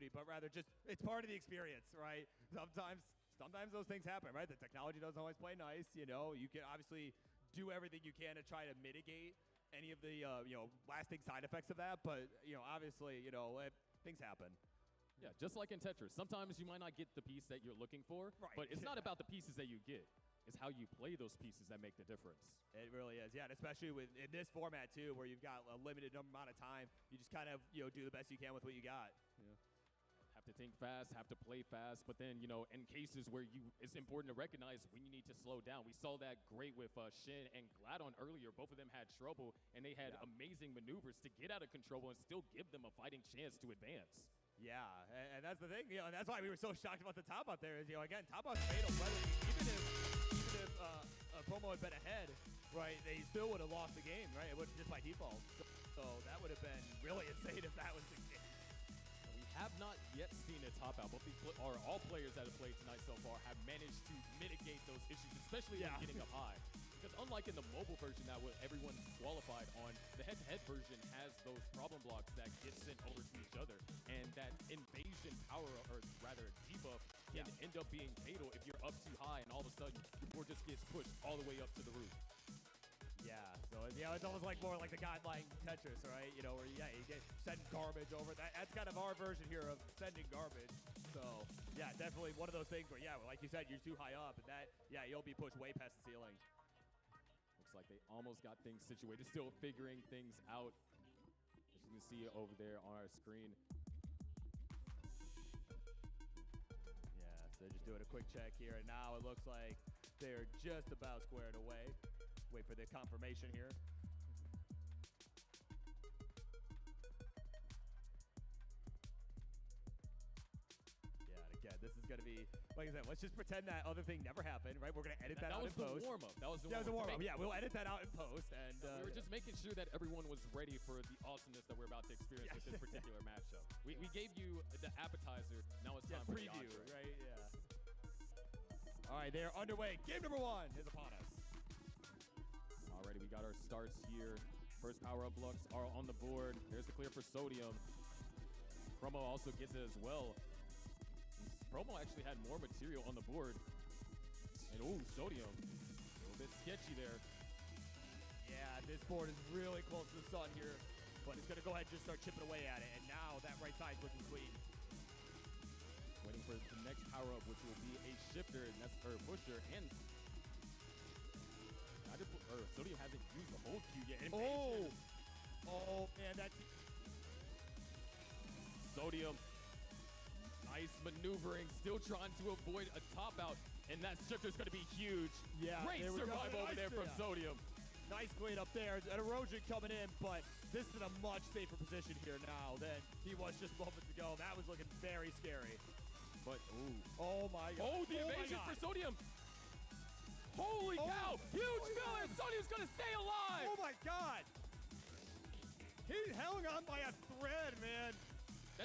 beauty, but rather just it's part of the experience, right? Sometimes those things happen, right? The technology doesn't always play nice. You know, you can obviously do everything you can to try to mitigate any of the lasting side effects of that, but obviously things happen. Yeah, just like in Tetris. Sometimes you might not get the piece that you're looking for, right. But it's not about the pieces that you get. It's how you play those pieces that make the difference. It really is, yeah, and especially in this format too, where you've got a limited amount of time. You just kind of do the best you can with what you got. Yeah. Have to think fast, have to play fast, but then in cases where it's important to recognize when you need to slow down. We saw that great with Shin and Gladon earlier. Both of them had trouble, and they had amazing maneuvers to get out of control and still give them a fighting chance to advance. Yeah, and that's the thing, and that's why we were so shocked about the top out there. Is again, top out's fatal. Even if Promo had been ahead, right, they still would have lost the game, right? It would just by default. So that would have been really insane if that was the case. We have not yet seen a top out. Both these all players that have played tonight so far have managed to mitigate those issues, especially when getting up high. Because unlike in the mobile version that everyone qualified on, the head-to-head version has those problem blocks that get sent over to each other. And that invasion power, or rather debuff, can end up being fatal if you're up too high and all of a sudden your board just gets pushed all the way up to the roof. Yeah, so it's almost like more like the guideline Tetris, right? Where you get sending garbage over. That's kind of our version here of sending garbage. So yeah, definitely one of those things where like you said, you're too high up, and you'll be pushed way past the ceiling. Looks like they almost got things situated, still figuring things out. As you can see over there on our screen. Yeah, so they're just doing a quick check here, and now it looks like they're just about squared away. Wait for the confirmation here. Yeah, and again, this is going to be, like I said, let's just pretend that other thing never happened, right? We're going to edit that out in post. That was the warm-up. That was the warm-up. Yeah, we'll edit that out in post. And we were just making sure that everyone was ready for the awesomeness that we're about to experience with this particular matchup. We gave you the appetizer. Now it's time for the entree. Right? Yeah. All right, they're underway. Game number 1 is upon us. Alrighty, we got our starts here. First power-up looks are on the board. There's the clear for Sodium. Promo also gets it as well. Promo actually had more material on the board. And Sodium, a little bit sketchy there. Yeah, this board is really close to the sun here, but it's gonna go ahead and just start chipping away at it. And now that right side's looking clean. Waiting for the next power-up, which will be a shifter, and that's or pusher, and Sodium hasn't used the hold Q yet. Oh man, that's Sodium. Nice maneuvering, still trying to avoid a top out, and that shifter's going to be huge. Yeah, great survival over there from Sodium. Nice clean up there. An erosion coming in, but this is in a much safer position here now than he was just moments ago. That was looking very scary. But oh my god! Oh, the evasion for Sodium. Holy cow! Huge filler! Sodium's gonna stay alive! Oh my god! He hung on by a thread, man.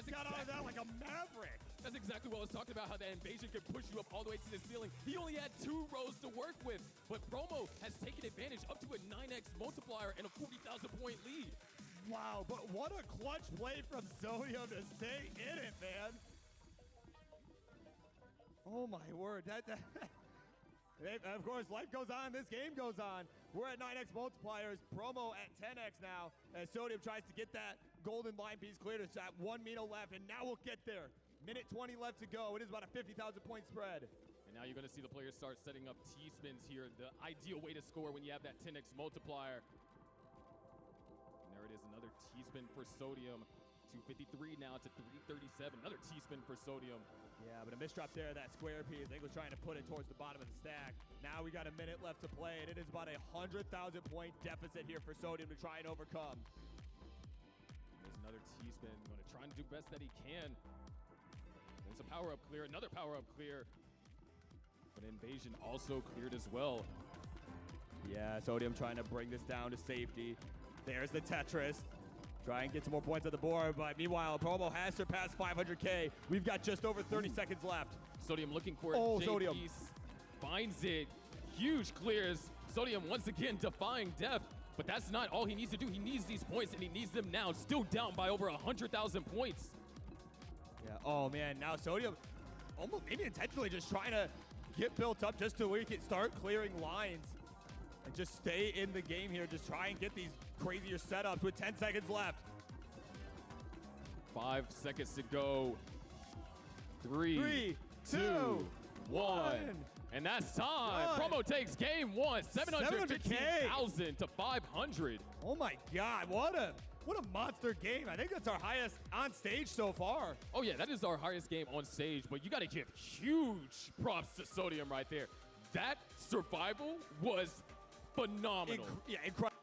Got out of that like a maverick. That's exactly what I was talking about, how that invasion could push you up all the way to the ceiling. He only had 2 rows to work with, but Promo has taken advantage up to a 9x multiplier and a 40,000 point lead. Wow, but what a clutch play from Sodium to stay in it, man. Oh my word, of course, life goes on, this game goes on. We're at 9x multipliers, Promo at 10x now, as Sodium tries to get that golden line piece cleared. It's at 1 minute left, and now we'll get there. Minute 20 left to go. It is about a 50,000 point spread. And now you're going to see the players start setting up T-spins here, the ideal way to score when you have that 10x multiplier. And there it is, another T-spin for Sodium. 253 now to 337. Another T-spin for Sodium. Yeah, but a misdrop there, that square piece. I think was trying to put it towards the bottom of the stack. Now we got a minute left to play, and it is about a 100,000 point deficit here for Sodium to try and overcome. There's another T-spin. Going to try and do the best that he can. There's a power-up clear, another power-up clear. But Invasion also cleared as well. Yeah, Sodium trying to bring this down to safety. There's the Tetris. Try and get some more points on the board, but meanwhile, Promo has surpassed 500K. We've got just over 30 seconds left. Sodium looking for a Sodium piece. Finds it. Huge clears. Sodium once again defying death, but that's not all he needs to do. He needs these points, and he needs them now. Still down by over 100,000 points. Yeah, Oh man, now Sodium almost maybe intentionally just trying to get built up just so we can start clearing lines and just stay in the game here. Just try and get these crazier setups with 10 seconds left. 5 seconds to go. 3, 2, 1. And that's time. Promo takes game 1, 715,000 to 500. Oh my God, what a monster game. I think that's our highest on stage so far. Oh yeah, that is our highest game on stage, but you got to give huge props to Sodium right there. That survival was phenomenal. Yeah, incredible.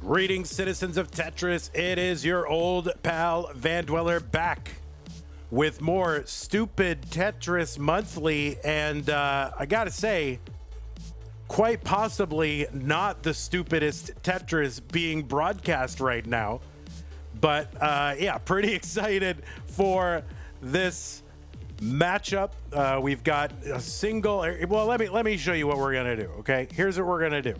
Greetings, citizens of Tetris. It is your old pal Van Dweller back with more stupid Tetris monthly, and I gotta say, quite possibly not the stupidest Tetris being broadcast right now. But yeah, pretty excited for this matchup. We've got a single. Well, let me show you what we're gonna do. Okay, here's what we're gonna do.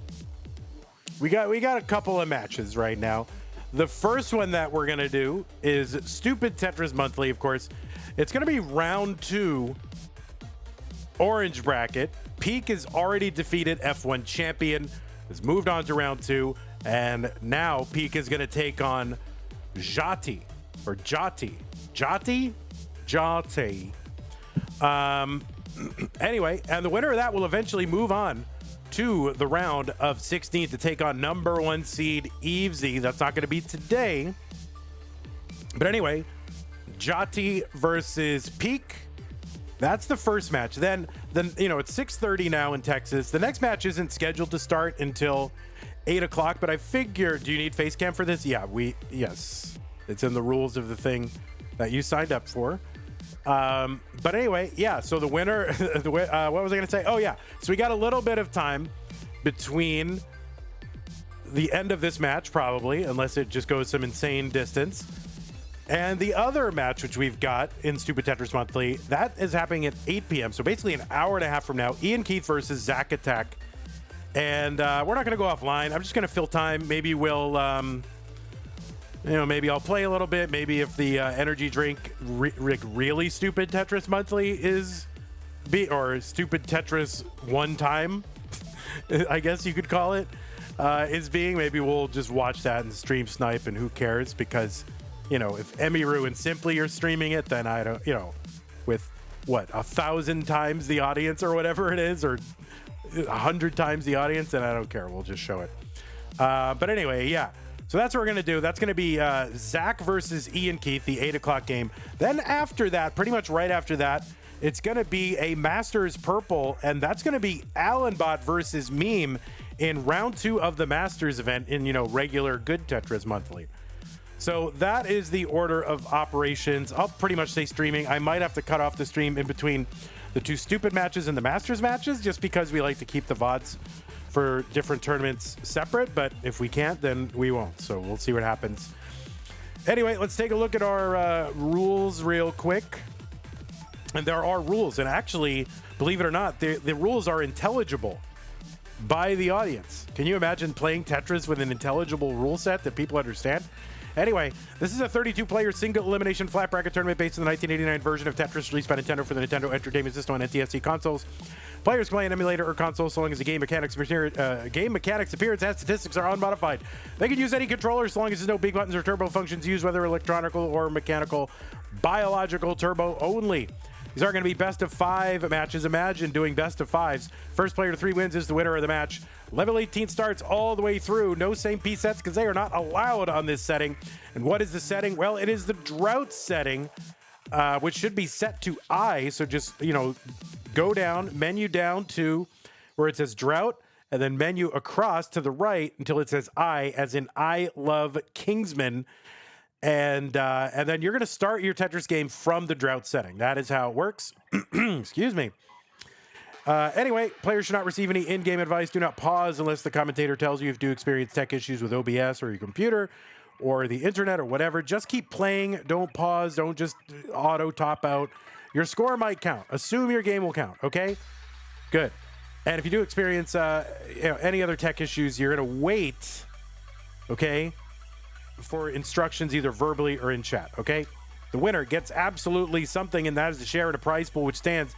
We got a couple of matches right now. The first one that we're gonna do is Stupid Tetris Monthly, of course. It's gonna be round 2, orange bracket. Pkric has already defeated F1 champion, has moved on to round 2, and now Pkric is gonna take on Jati, or Jati. Jati? Jati. Anyway, and the winner of that will eventually move on to the round of 16 to take on number 1 seed Evesy. That's not going to be today. But anyway, Jati versus Pkric. That's the first match. Then you know, it's 6:30 now in Texas. The next match isn't scheduled to start until 8 o'clock, but I figure, do you need face cam for this? Yeah, yes. It's in the rules of the thing that you signed up for. But anyway, yeah, so the winner, what was I going to say? Oh, yeah. So we got a little bit of time between the end of this match, probably, unless it just goes some insane distance. And the other match, which we've got in Stupid Tetris Monthly, that is happening at 8 p.m. So basically an hour and a half from now, Iankeith versus Zachattack. And we're not going to go offline. I'm just going to fill time. Maybe we'll... you know, maybe I'll play a little bit. Maybe if the energy drink really Stupid Tetris Monthly is or Stupid Tetris one time, I guess you could call it, is being, maybe we'll just watch that and stream snipe, and who cares? Because, you know, if Emiru and Simply are streaming it, then I don't, you know, with what, 1,000 times the audience or whatever it is, or 100 times the audience, then I don't care. We'll just show it. But anyway, yeah. So that's what we're going to do. That's going to be Zach versus Iankeith, the 8 o'clock game. Then after that, pretty much right after that, it's going to be a Masters Purple, and that's going to be Allenbot versus Meme in round 2 of the Masters event in, you know, regular good Tetris Monthly. So that is the order of operations. I'll pretty much stay streaming. I might have to cut off the stream in between the 2 stupid matches and the Masters matches, just because we like to keep the VODs for different tournaments separate, but if we can't, then we won't. So we'll see what happens. Anyway, let's take a look at our rules real quick. And there are rules, and actually, believe it or not, the rules are intelligible by the audience. Can you imagine playing Tetris with an intelligible rule set that people understand? Anyway, this is a 32-player single elimination flat bracket tournament based on the 1989 version of Tetris released by Nintendo for the Nintendo Entertainment System on NTSC consoles. Players can play an emulator or console so long as the game mechanics appearance and statistics are unmodified. They can use any controller so long as there's no big buttons or turbo functions used, whether electronical or mechanical. Biological turbo only. These are going to be best of 5 matches. Imagine doing best of 5s. First player to 3 wins is the winner of the match. Level 18 starts all the way through. No same piece sets because they are not allowed on this setting. And what is the setting? Well, it is the drought setting, which should be set to I. So just, go down, menu down to where it says drought, and then menu across to the right until it says I, as in I love Kingsman. And then you're going to start your Tetris game from the drought setting. That is how it works. Excuse me. Anyway, players should not receive any in-game advice. Do not pause unless the commentator tells you if you experience tech issues with OBS or your computer or the internet or whatever. Just keep playing. Don't pause. Don't just auto top out. Your score might count. Assume your game will count. Okay? Good. And if you do experience any other tech issues, you're going to wait. Okay? For instructions either verbally or in chat, okay? The winner gets absolutely something, and that is the share in a prize pool, which stands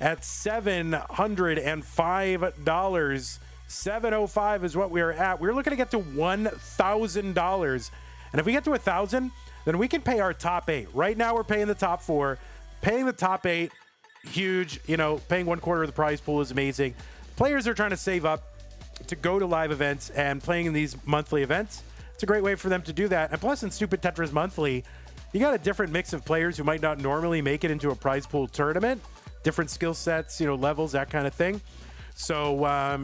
at $705. 705 is what we are at. We're looking to get to $1,000. And if we get to 1,000, then we can pay our top 8. Right now, we're paying the top 4. Paying the top 8, huge. Paying 1/4 of the prize pool is amazing. Players are trying to save up to go to live events, and playing in these monthly events, it's a great way for them to do that. And plus, in Stupid Tetris Monthly, you got a different mix of players who might not normally make it into a prize pool tournament. Different skill sets, levels, that kind of thing. So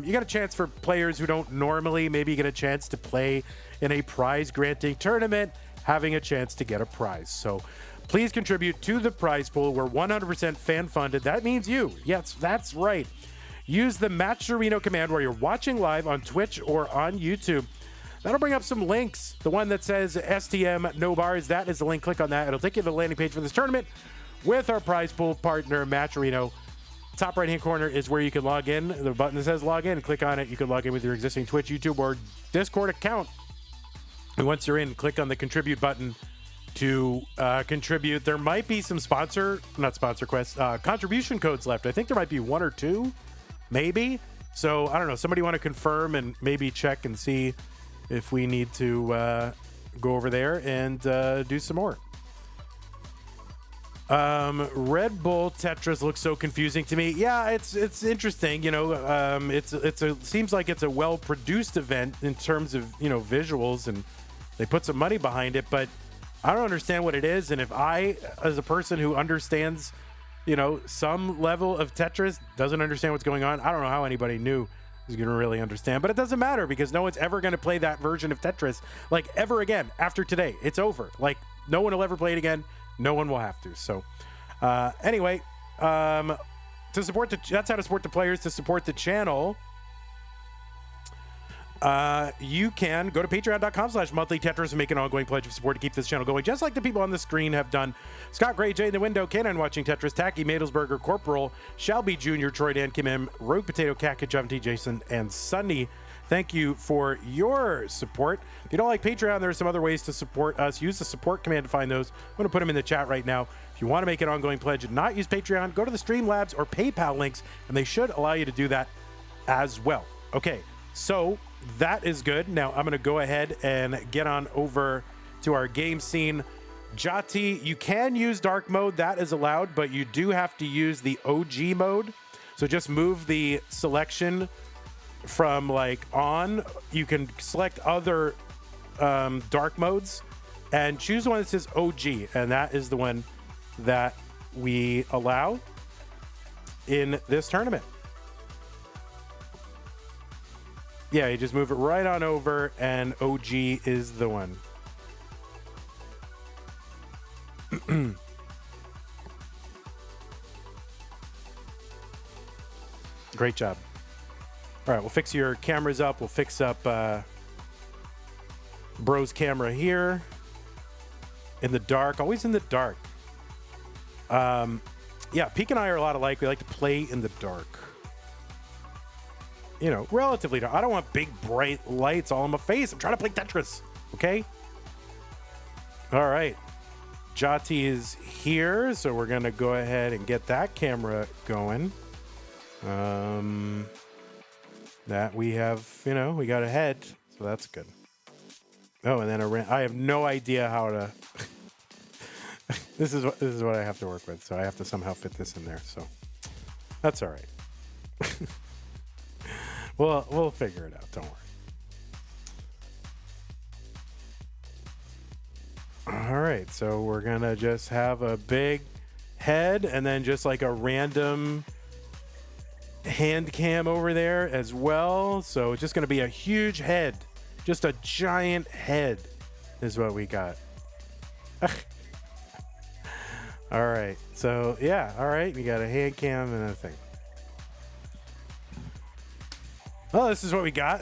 you got a chance for players who don't normally maybe get a chance to play in a prize-granting tournament, having a chance to get a prize. So please contribute to the prize pool. We're 100% fan-funded. That means you. Yes, that's right. Use the Matcherino command while you're watching live on Twitch or on YouTube. That'll bring up some links. The one that says STM No Bars, that is the link. Click on that. It'll take you to the landing page for this tournament with our prize pool partner, Matcherino. Top right-hand corner is where you can log in. The button that says log in. Click on it. You can log in with your existing Twitch, YouTube, or Discord account. And once you're in, click on the contribute button to contribute. There might be some contribution codes left. I think there might be 1 or 2, maybe. So, I don't know. Somebody want to confirm and maybe check and see if we need to go over there and do some more. Red Bull Tetris looks so confusing to me. Yeah, it's interesting. Seems like it's a well-produced event in terms of visuals, and they put some money behind it. But I don't understand what it is. And if I, as a person who understands, some level of Tetris, doesn't understand what's going on, I don't know how anybody new is going to really understand. But it doesn't matter because no one's ever going to play that version of Tetris ever again after today. It's over. No one will ever play it again. No one will have to. So anyway, to support that's how to support the players. To support the channel, you can go to patreon.com/monthly Tetris and make an ongoing pledge of support to keep this channel going, just like the people on the screen have done. Scott Gray, Jay in the Window, Kanan watching Tetris, Tacky, Madelsberger, Corporal, Shelby Jr., Troy Dan, Kim M, Rogue Potato, Cat, Jati, Jason, and Sunny. Thank you for your support. If you don't like Patreon, there are some other ways to support us. Use the support command to find those. I'm going to put them in the chat right now. If you want to make an ongoing pledge and not use Patreon, go to the Streamlabs or PayPal links, and they should allow you to do that as well. Okay, so that is good. Now I'm going to go ahead and get on over to our game scene. Jati, you can use dark mode. That is allowed, but you do have to use the OG mode. So just move the selection from on. You can select other dark modes and choose the one that says OG, and that is the one that we allow in this tournament. Yeah, you just move it right on over, and OG is the one. Great job. All right, we'll fix your cameras up. We'll fix up Bro's camera here. In the dark, always in the dark. Yeah, Peek and I are a lot alike. We like to play in the dark. Relatively dark. I don't want big, bright lights all in my face. I'm trying to play Tetris, okay? All right. Jati is here, so we're going to go ahead and get that camera going. That we have, we got ahead, so that's good. Oh, and then I have no idea how to... This is what I have to work with, so I have to somehow fit this in there. So that's all right. We'll figure it out. Don't worry. All right, so we're gonna just have a big head and then just like a random hand cam over there as well. So it's just gonna be a huge head, just a giant head is what we got. All right, so yeah, all right, we got a hand cam and a thing. Well, this is what we got.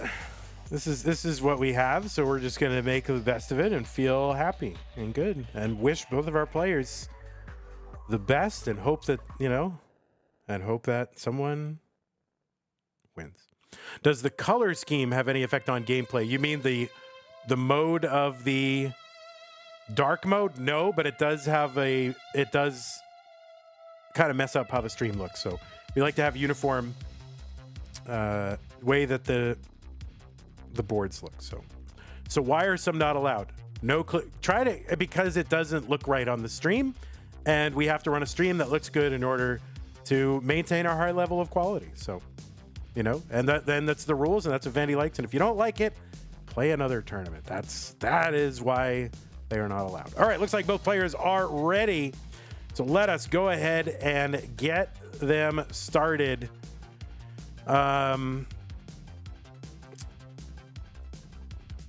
This is what we have, so we're just gonna make the best of it and feel happy and good and wish both of our players the best and hope that, and hope that someone wins. Does the color scheme have any effect on gameplay? You mean the mode of the dark mode? No, but it does kind of mess up how the stream looks. So we like to have uniform way that the boards look. So why are some not allowed? Because it doesn't look right on the stream, and we have to run a stream that looks good in order to maintain our high level of quality. So, and that's the rules, and that's what Vandy likes. And if you don't like it, play another tournament. That is why they are not allowed. All right, looks like both players are ready. So let us go ahead and get them started.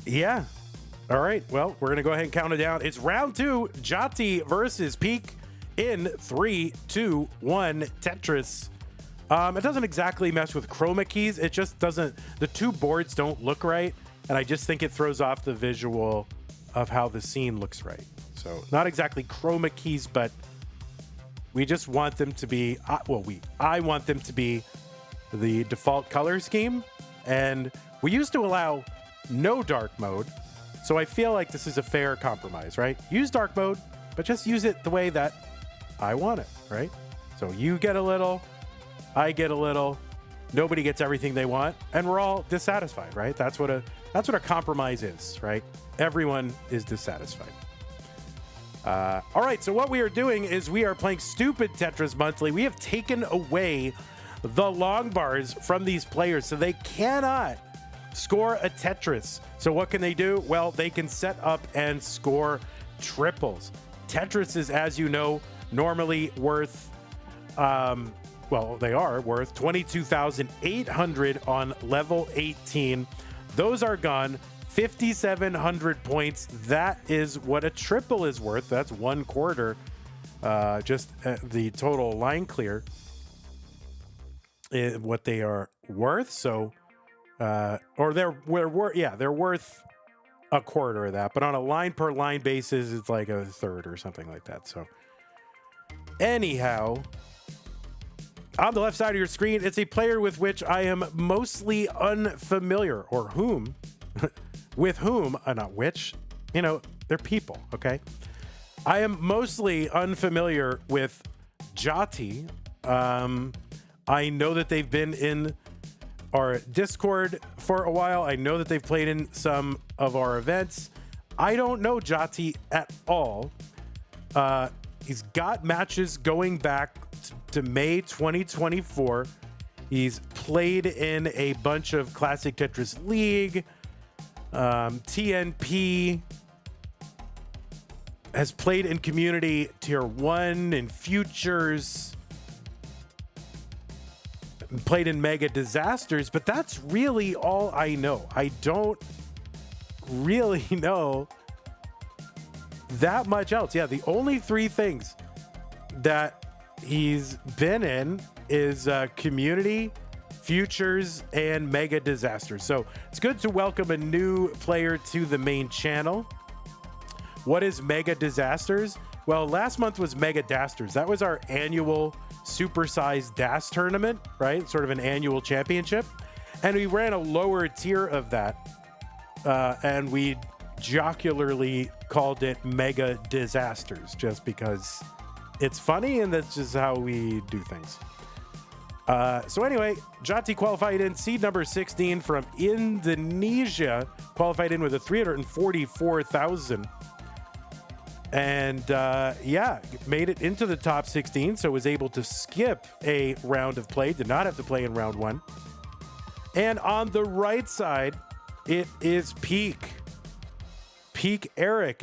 Yeah. All right. Well, we're going to go ahead and count it down. It's round 2, Jati versus Pkric in 3, 2, 1, Tetris. It doesn't exactly mess with chroma keys. It just doesn't, the two boards don't look right. And I just think it throws off the visual of how the scene looks right. So not exactly chroma keys, but we just want them to be, I want them to be the default color scheme. And we used to allow no dark mode. So I feel like this is a fair compromise, right? Use dark mode, but just use it the way that I want it, right? So you get a little, I get a little, nobody gets everything they want, and we're all dissatisfied, right? That's what a compromise is, right? Everyone is dissatisfied. All right, so what we are doing is we are playing Stupid Tetris Monthly. We have taken away the long bars from these players, so they cannot score a Tetris. So what can they do? Well, they can set up and score triples. Tetris is, as you know, normally worth, they are worth 22,800 on level 18. Those are gone. 5,700 points. That is what a triple is worth. That's 1/4. The total line clear is what they are worth. So, they're worth 1/4 of that. But on a line per line basis, it's like 1/3 or something like that. So, anyhow, on the left side of your screen, it's a player with which I am mostly unfamiliar, or whom, with whom, not which, they're people, okay? I am mostly unfamiliar with Jati. I know that they've been in our Discord for a while. I know that they've played in some of our events. I don't know Jati at all. He's got matches going back to May 2024. He's played in a bunch of Classic Tetris League, TNP, has played in Community Tier 1 and Futures, played in Mega Disasters, but that's really all I know. I don't really know that much else. Yeah, the only 3 things that he's been in is Community, Futures, and Mega Disasters. So it's good to welcome a new player to the main channel. What is Mega Disasters? Well, last month was Mega Dasters. That was our annual supersized DAS tournament, right? Sort of an annual championship. And we ran a lower tier of that. And we jocularly called it Mega Disasters just because it's funny and that's just how we do things. So anyway, Jati qualified in seed number 16 from Indonesia, qualified in with a 344,000. And yeah, made it into the top 16, so was able to skip a round of play, did not have to play in round 1. And on the right side, it is Pkric,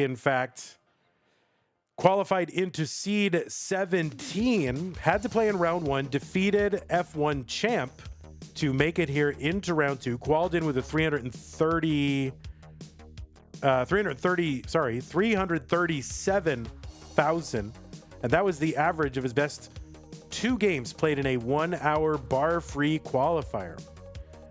in fact, qualified into seed 17, had to play in round 1, defeated F1 champ to make it here into round 2, qualified in with a 337,000, and that was the average of his best 2 games played in a 1-hour bar-free qualifier.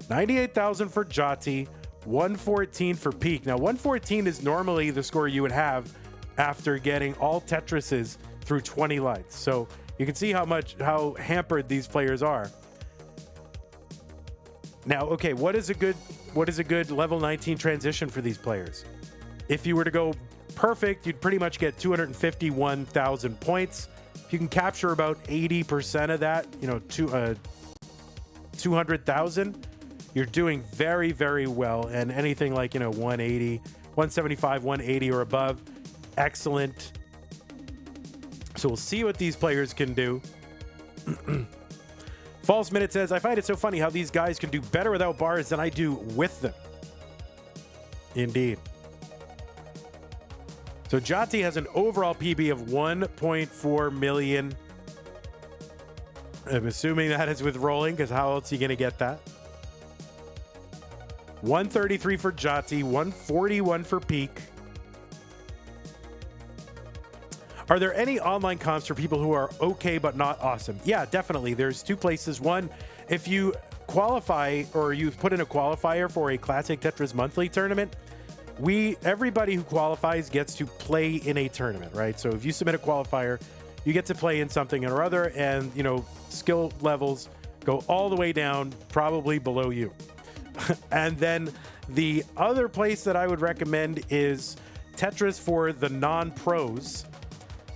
98,000 for Jati, 114 for Pkric. Now, 114 is normally the score you would have after getting all Tetrises through 20 lights. So you can see how hampered these players are. Now, okay, what is a good level 19 transition for these players? If you were to go perfect, you'd pretty much get 251,000 points. If you can capture about 80% of that, 200,000, you're doing very, very well. And anything like, 180, 175, 180 or above, excellent. So we'll see what these players can do. False Minute says, I find it so funny how these guys can do better without bars than I do with them. Indeed. So Jati has an overall PB of 1.4 million. I'm assuming that is with rolling, because how else are you going to get that? 133 for Jati, 141 for Pkric. Are there any online comps for people who are okay but not awesome? Yeah, definitely. There's 2 places. One, if you qualify or you put in a qualifier for a Classic Tetris monthly tournament, everybody who qualifies gets to play in a tournament, right? So if you submit a qualifier, you get to play in something or other, and skill levels go all the way down, probably below you. And then the other place that I would recommend is Tetris for the non-pros,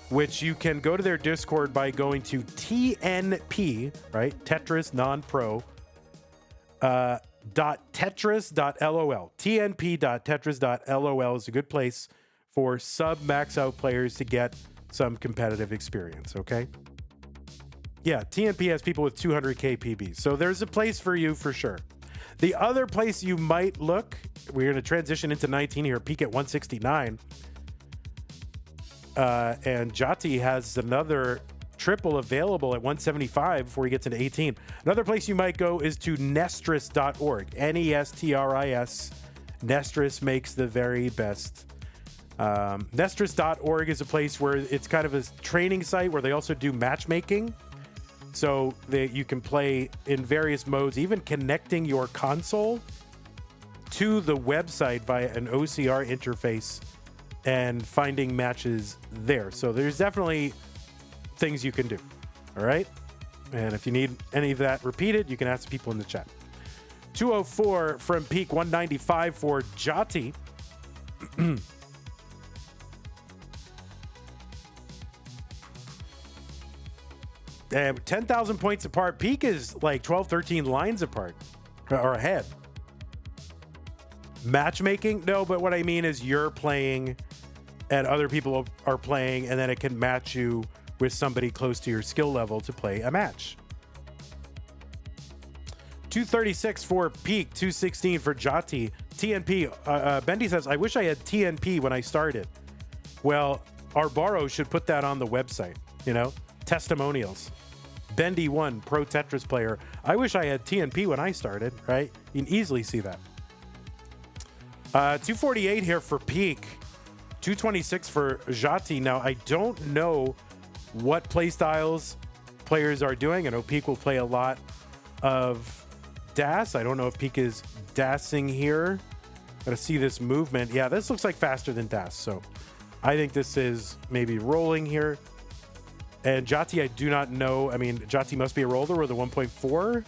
which you can go to their Discord by going to TNP, right? Tetris non-pro, .tetris.lol. TNP.tetris.lol is a good place for sub-max out players to get some competitive experience, okay? Yeah, TNP has people with 200k PBs, so there's a place for you for sure. The other place you might look, we're going to transition into 19 here, Pkric at 169. And Jati has another triple available at 175 before he gets into 18. Another place you might go is to Nestris.org. Nestris. Nestris makes the very best. Nestris.org is a place where it's kind of a training site where they also do matchmaking. So that you can play in various modes, even connecting your console to the website via an OCR interface and finding matches there. So there's definitely things you can do. All right. And if you need any of that repeated, you can ask people in the chat. 204 from Pkric, 195 for Jati. 10,000 points apart. Pkric is like 12, 13 lines apart or ahead. Matchmaking? No, but what I mean is you're playing and other people are playing, and then it can match you with somebody close to your skill level to play a match. 236 for Pkric, 216 for Jati. TNP. Bendy says, I wish I had TNP when I started. Well, Arbaro should put that on the website, testimonials. Bendy1, pro Tetris player. I wish I had TNP when I started, right? You can easily see that. 248 here for Pkric. 226 for Jati. Now, I don't know what playstyles players are doing. I know Pkric will play a lot of DAS. I don't know if Pkric is DASing here. Gotta see this movement. Yeah, this looks like faster than DAS. So I think this is maybe rolling here. And Jati, I do not know. I mean, Jati must be a roller with a 1.4.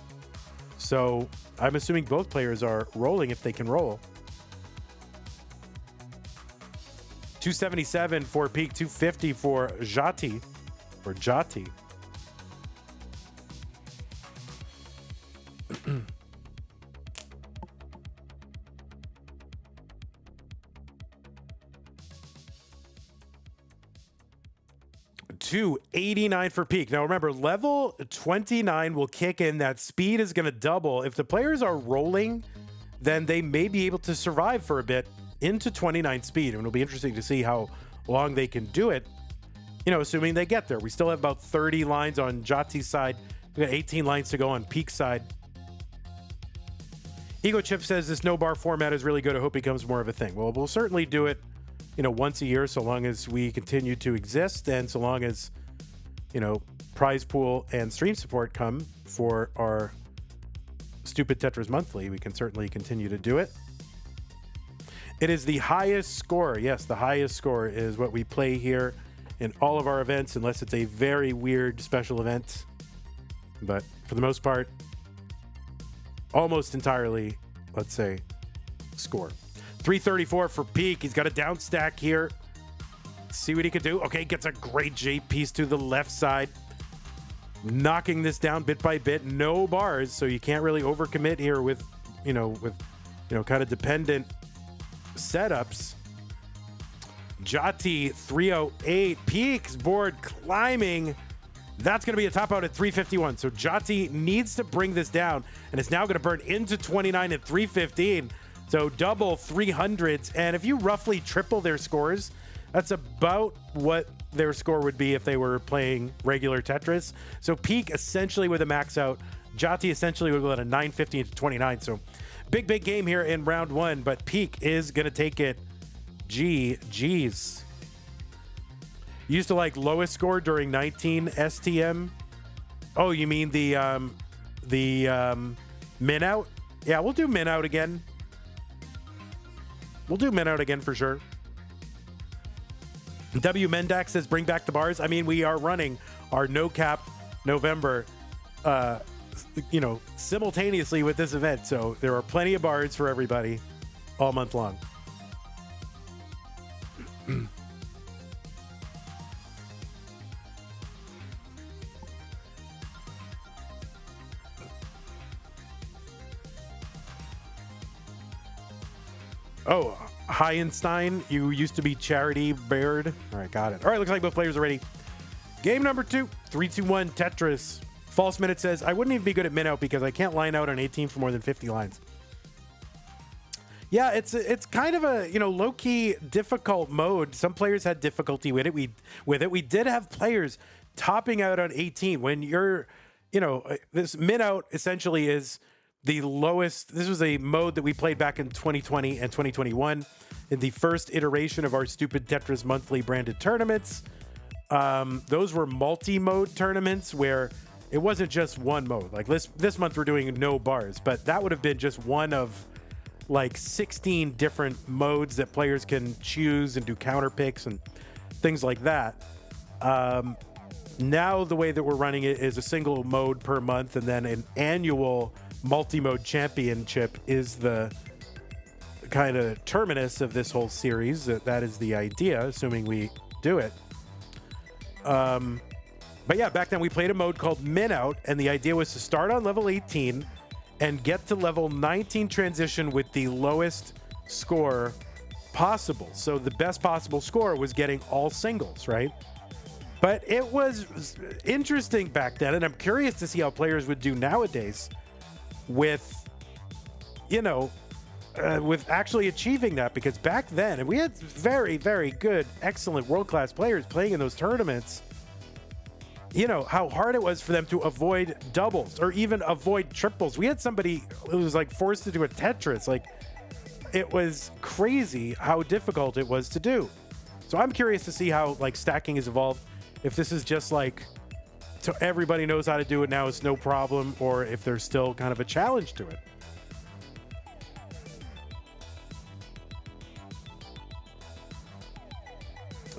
So I'm assuming both players are rolling if they can roll. 277 for Pkric, 250 for Jati. Or Jati. 289 for Peak. Now remember, level 29 will kick in. That speed is going to double. If the players are rolling, then they may be able to survive for a bit into 29 speed. And it'll be interesting to see how long they can do it, you know, assuming they get there. We still have about 30 lines on Jati's side. We got 18 lines to go on Peak's side. Ego Chip says this no bar format is really good. I hope it becomes more of a thing. Well, we'll certainly do it, you know, once a year, so long as we continue to exist and so long as, you know, prize pool and stream support come for our Stupid Tetris Monthly. We can certainly continue to do it. It is the highest score. Yes, the highest score is what we play here in all of our events, unless it's a very weird special event. But for the most part, almost entirely, let's say, score. 334 for Peak. He's got a down stack here. Let's see what he could do. Okay, gets a great J piece to the left side. Knocking this down bit by bit. No bars, so you can't really overcommit here with kind of dependent setups. Jati 308. Peak's board climbing. That's going to be a top out at 351. So Jati needs to bring this down, and it's now going to burn into 29 at 315. So double 300s. And if you roughly triple their scores, that's about what their score would be if they were playing regular Tetris. So Peak essentially with a max out. Jati essentially would go at a 950 to 29. So big game here in round one, but Peak is going to take it. GG's. Used to like lowest score during 19 STM. Oh, you mean the min out? Yeah, we'll do min out again. We'll do min out again for sure. W Mendax says bring back the bars. I mean, we are running our no cap November simultaneously with this event. So there are plenty of bars for everybody all month long. Oh, Heinstein, you used to be Charity Baird. All right, got it. All right, looks like both players are ready. Game number 2, 3-2-1 Tetris. False Minute says, I wouldn't even be good at min out because I can't line out on 18 for more than 50 lines. Yeah, it's kind of a, low-key difficult mode. Some players had difficulty with it. We did have players topping out on 18. When you're, this min out essentially is the lowest. This was a mode that we played back in 2020 and 2021 in the first iteration of our Stupid Tetris Monthly branded tournaments. Those were multi-mode tournaments where it wasn't just one mode. Like this month we're doing no bars, but that would have been just one of like 16 different modes that players can choose and do counter picks and things like that. Now the way that we're running it is a single mode per month, and then an annual multi-mode championship is the kind of terminus of this whole series. That is the idea, assuming we do it. But yeah, back then we played a mode called Min Out, and the idea was to start on level 18 and get to level 19 transition with the lowest score possible. So the best possible score was getting all singles, right? But it was interesting back then, and I'm curious to see how players would do nowadays with actually achieving that, because back then, and we had very, very good, excellent world-class players playing in those tournaments, how hard it was for them to avoid doubles or even avoid triples. We had somebody who was like forced to do a Tetris. Like, it was crazy how difficult it was to do. So I'm curious to see how like stacking has evolved. If this is just like, so everybody knows how to do it now, it's no problem, or if there's still kind of a challenge to it.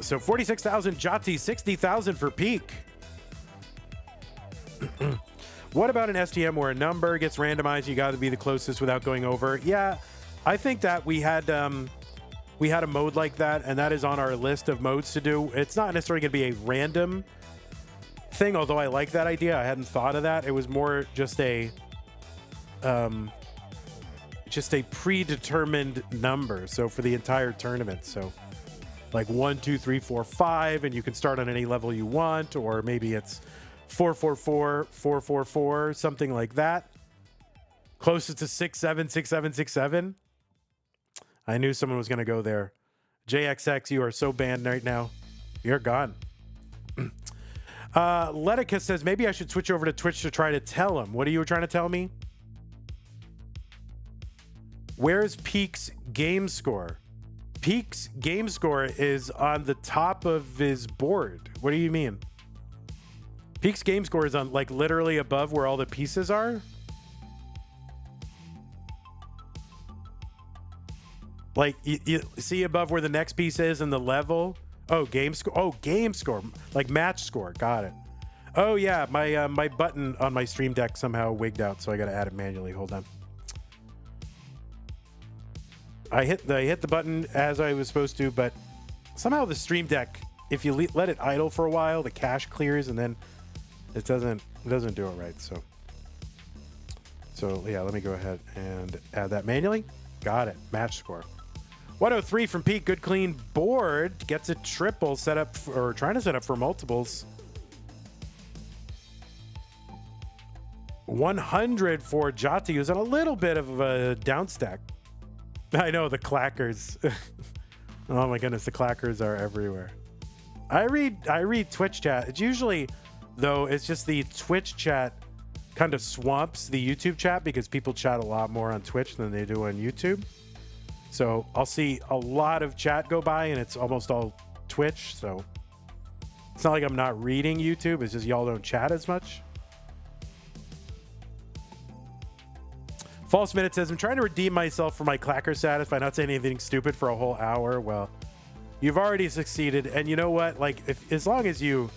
So 46,000 Jati, 60,000 for Peak. What about an STM where a number gets randomized? You got to be the closest without going over. Yeah, I think that we had a mode like that, and that is on our list of modes to do. It's not necessarily going to be a random thing, although I like that idea. I hadn't thought of that. It was more just a predetermined number, so for the entire tournament. So like 1, 2, 3, 4, 5, and you can start on any level you want, or maybe it's 4, 4, 4, 4, 4, 4, something like that. Closer to 6, 7, 6, 7, 6, 7. I knew someone was going to go there. JXX, you are so banned right now. You're gone. Letica says, maybe I should switch over to Twitch to try to tell him. What are you trying to tell me? Where's Peak's game score? Peak's game score is on the top of his board. What do you mean? Peak's game score is on, like, literally above where all the pieces are? Like, you see above where the next piece is and the level? Oh, game score. Oh, game score. Like match score. Got it. Oh, yeah. My my button on my Stream Deck somehow wigged out, so I got to add it manually. Hold on. I hit the button as I was supposed to, but somehow the Stream Deck, if you let it idle for a while, the cache clears, and then it doesn't do it right. So yeah, let me go ahead and add that manually. Got it. Match score. 103 from Pete. Good clean board. Gets a triple set up or trying to set up for multiples. 100 for Jati, who's on a little bit of a down stack. I know, the clackers. Oh my goodness, the clackers are everywhere. I read Twitch chat. It's usually, though, it's just the Twitch chat kind of swamps the YouTube chat because people chat a lot more on Twitch than they do on YouTube. So I'll see a lot of chat go by and it's almost all Twitch. So it's not like I'm not reading YouTube. It's just y'all don't chat as much. False Minute says, I'm trying to redeem myself for my clacker status by not saying anything stupid for a whole hour. Well, you've already succeeded. And you know what? Like, as long as you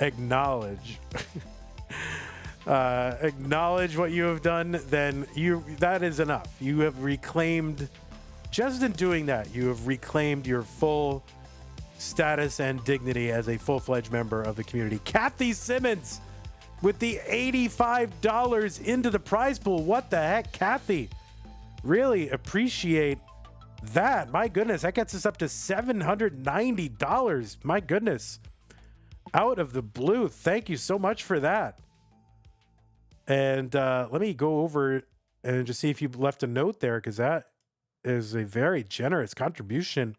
acknowledge acknowledge what you have done, then that is enough. You have reclaimed, just in doing that, you have reclaimed your full status and dignity as a full-fledged member of the community. Kathy Simmons with the $85 into the prize pool. What the heck, Kathy? Really appreciate that. My goodness, that gets us up to $790. My goodness. Out of the blue. Thank you so much for that. And let me go over and just see if you left a note there, because that is a very generous contribution.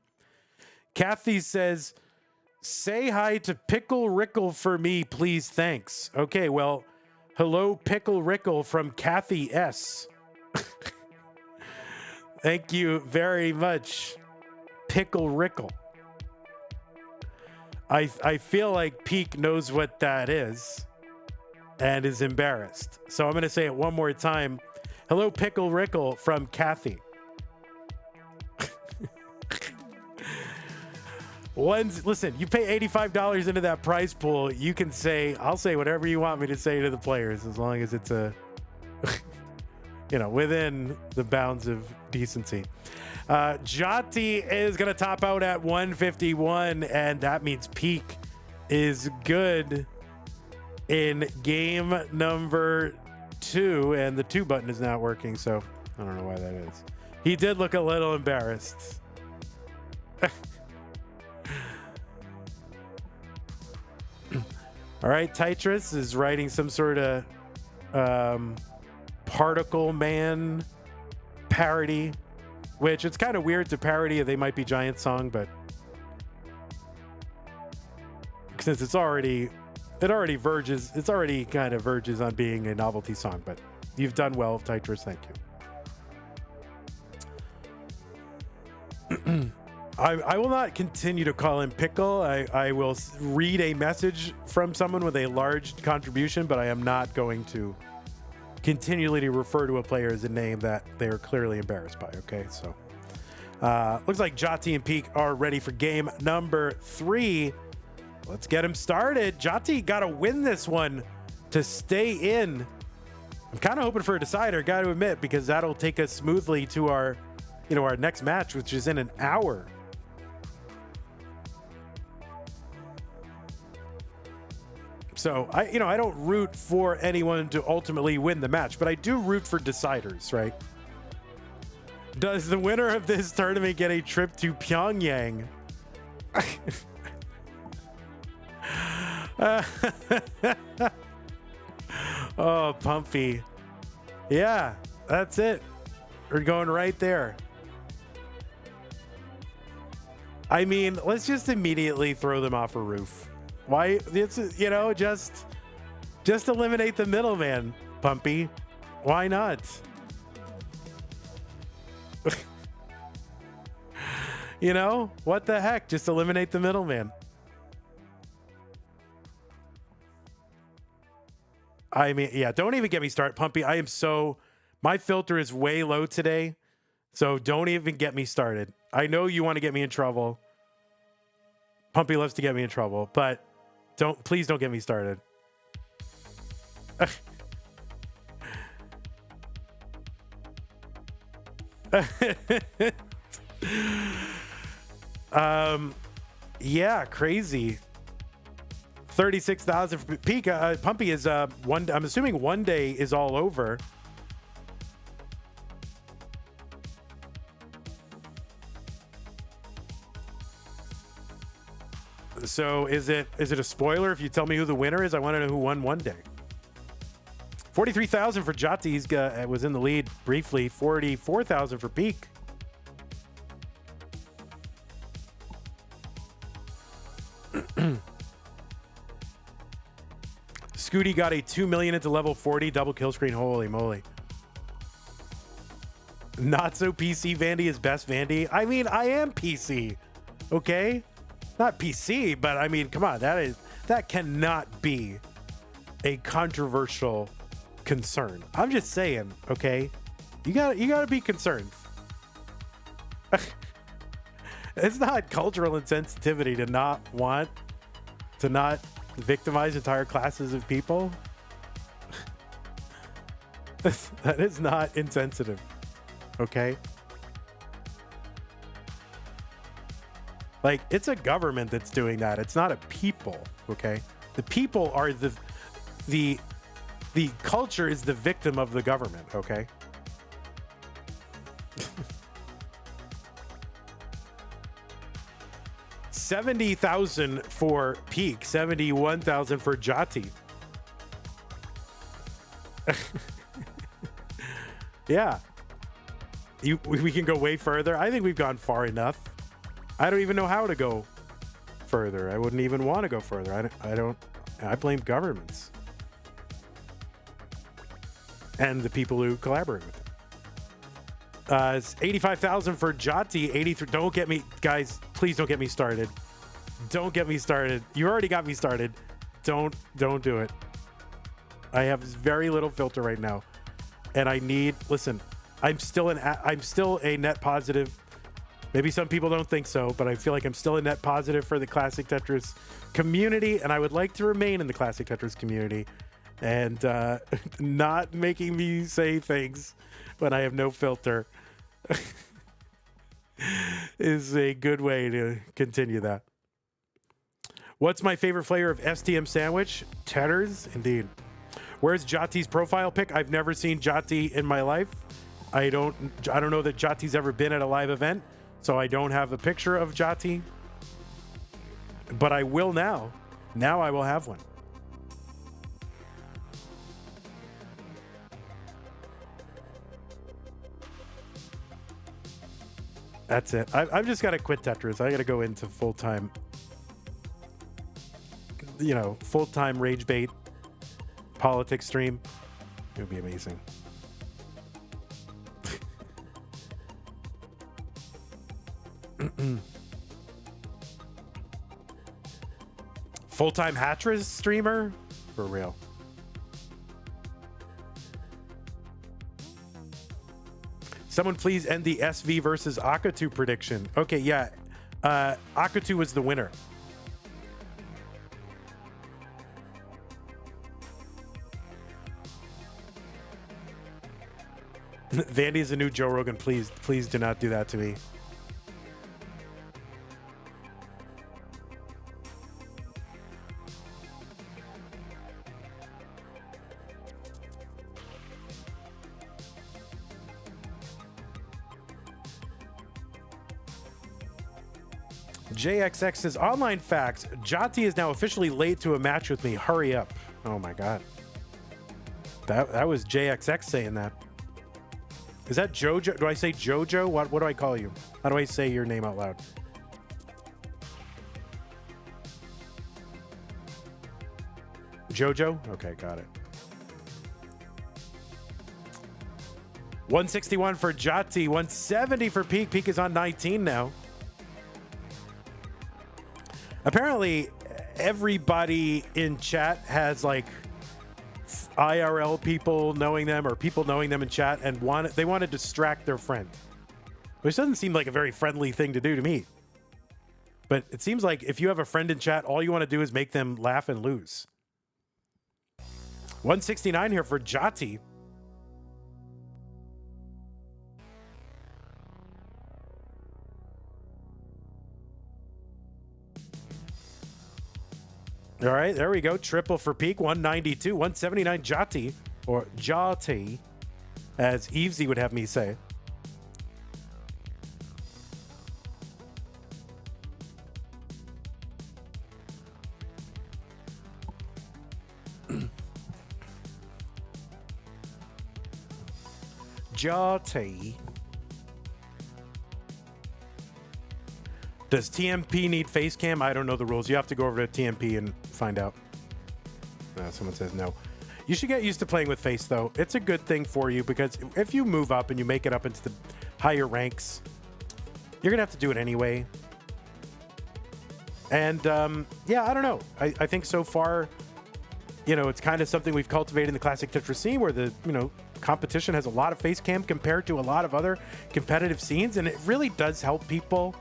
Kathy says, say hi to Pickle Rickle for me, please. Thanks. Okay, well, hello, Pickle Rickle from Kathy S. Thank you very much, Pickle Rickle. I feel like Peak knows what that is and is embarrassed. So I'm going to say it one more time. Hello, Pickle Rickle from Kathy. Listen, you pay $85 into that prize pool. You can say, I'll say whatever you want me to say to the players, as long as it's within the bounds of decency. Jati is going to top out at 151, and that means Peak is good in game number 2, and the 2 button is not working, so I don't know why that is. He did look a little embarrassed. All right, Tetris is writing some sort of Particle Man parody, which it's kind of weird to parody a They Might Be Giants song, but since it already kind of verges on being a novelty song. But you've done well, Tetris. Thank you. I will not continue to call him Pickle. I will read a message from someone with a large contribution, but I am not going to continually refer to a player as a name that they are clearly embarrassed by. Okay, so looks like Jati and Peak are ready for game number 3. Let's get him started. Jati got to win this one to stay in. I'm kind of hoping for a decider, got to admit, because that'll take us smoothly to our next match, which is in an hour. So I don't root for anyone to ultimately win the match, but I do root for deciders, right? Does the winner of this tournament get a trip to Pyongyang Oh, Pumpy. Yeah, that's it. We're going right there. I mean, let's just immediately throw them off a roof. Why? It's, you know, just eliminate the middleman, Pumpy. Why not? You know, what the heck? Just eliminate the middleman. I mean, yeah, don't even get me started, Pumpy. My filter is way low today, so don't even get me started. I know you want to get me in trouble. Pumpy loves to get me in trouble, but please don't get me started. Yeah, crazy. 36,000 for peak. Pumpy is one. I'm assuming one day is all over. So is it a spoiler if you tell me who the winner is? I want to know who won one day. 43,000 for Jati. He was in the lead briefly. 44,000 for peak. Scooty got a 2 million into level 40 double kill screen. Holy moly. Not so PC Vandy is best Vandy. I mean, I am PC. Okay? Not PC, but I mean, come on. That cannot be a controversial concern. I'm just saying, okay? You gotta be concerned. It's not cultural insensitivity to not victimize entire classes of people. That is not insensitive. Okay? Like, it's a government that's doing that. It's not a people, okay? The people are the culture is the victim of the government, okay? 70,000 for peak, 71,000 for Jati. Yeah. We can go way further. I think we've gone far enough. I don't even know how to go further. I wouldn't even want to go further. I blame governments and the people who collaborate with them. It's 85,000 for Jati. 83. Don't get me, guys. Please don't get me started. Don't get me started. You already got me started. Don't do it. I have very little filter right now, and listen. I'm still a net positive. Maybe some people don't think so, but I feel like I'm still a net positive for the Classic Tetris community, and I would like to remain in the Classic Tetris community and not making me say things when I have no filter is a good way to continue that. What's my favorite flavor of STM sandwich? Tetris, indeed. Where's Jati's profile pic? I've never seen Jati in my life. I don't know that Jati's ever been at a live event, so I don't have a picture of Jati. But I will now. Now I will have one. That's it. I've just got to quit Tetris. I got to go into full-time, full-time rage bait politics stream. It would be amazing. Full-time Hatris streamer? For real. Someone please end the SV versus Akatu prediction. Okay, yeah. Akatu was the winner. Vandy is a new Joe Rogan. Please do not do that to me. JXX says, online facts. Jati is now officially late to a match with me. Hurry up. Oh my God. That was JXX saying that. Is that Jojo? Do I say Jojo? What do I call you? How do I say your name out loud? Jojo? Okay, got it. 161 for Jati, 170 for Peak. Peak is on 19 now. Apparently, everybody in chat has like IRL people knowing them or people knowing them in chat, and they want to distract their friend, which doesn't seem like a very friendly thing to do to me. But it seems like if you have a friend in chat, all you want to do is make them laugh and lose. 169 here for Jati. All right, there we go. Triple for Peak, 192, 179 Jati, or Jati, as Evesy would have me say. Jati. Does TMP need face cam? I don't know the rules. You have to go over to TMP and find out. Someone says no. You should get used to playing with face, though. It's a good thing for you because if you move up and you make it up into the higher ranks, you're going to have to do it anyway. And, yeah, I don't know. I think so far, you know, it's kind of something we've cultivated in the classic Tetris scene where the, you know, competition has a lot of face cam compared to a lot of other competitive scenes. And it really does help people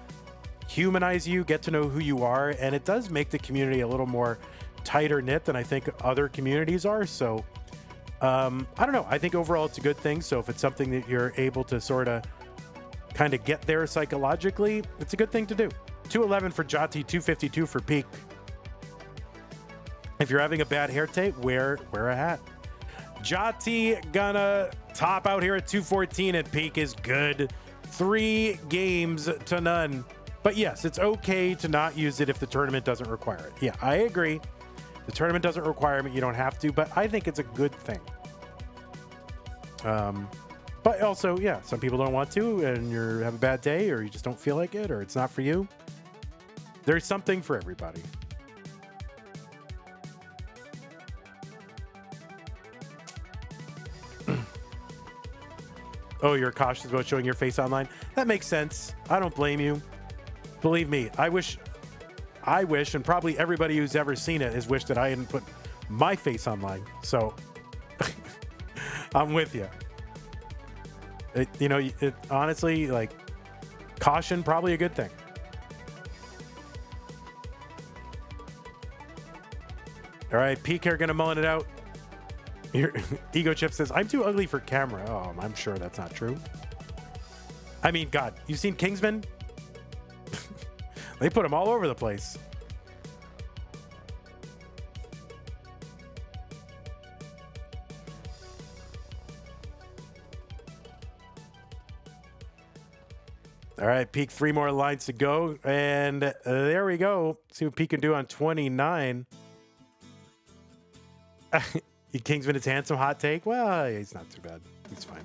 humanize you, get to know who you are, and it does make the community a little more tighter knit than I think other communities are. So I don't know, I think overall it's a good thing. So if it's something that you're able to sort of kind of get there psychologically, it's a good thing to do. 211 for Jati, 252 for Peak. If you're having a bad hair tape, wear a hat. Jati gonna top out here at 214, and Peak is good. 3 games to none. But yes, it's okay to not use it if the tournament doesn't require it. Yeah, I agree. The tournament doesn't require it, you don't have to, but I think it's a good thing. But also, yeah, some people don't want to, and you have a bad day, or you just don't feel like it, or it's not for you. There's something for everybody. Oh, you're cautious about showing your face online? That makes sense. I don't blame you. Believe me, I wish, and probably everybody who's ever seen it has wished that I hadn't put my face online. So I'm with you. It honestly, like, caution, probably a good thing. All right, Peak here gonna mullen it out. Your Ego Chip says, I'm too ugly for camera. Oh, I'm sure that's not true. I mean, God, you've seen Kingsman? They put them all over the place. All right, Peak, 3 more lines to go. And there we go. See what Peak can do on 29. Kingsman is handsome, hot take. Well, he's not too bad. He's fine.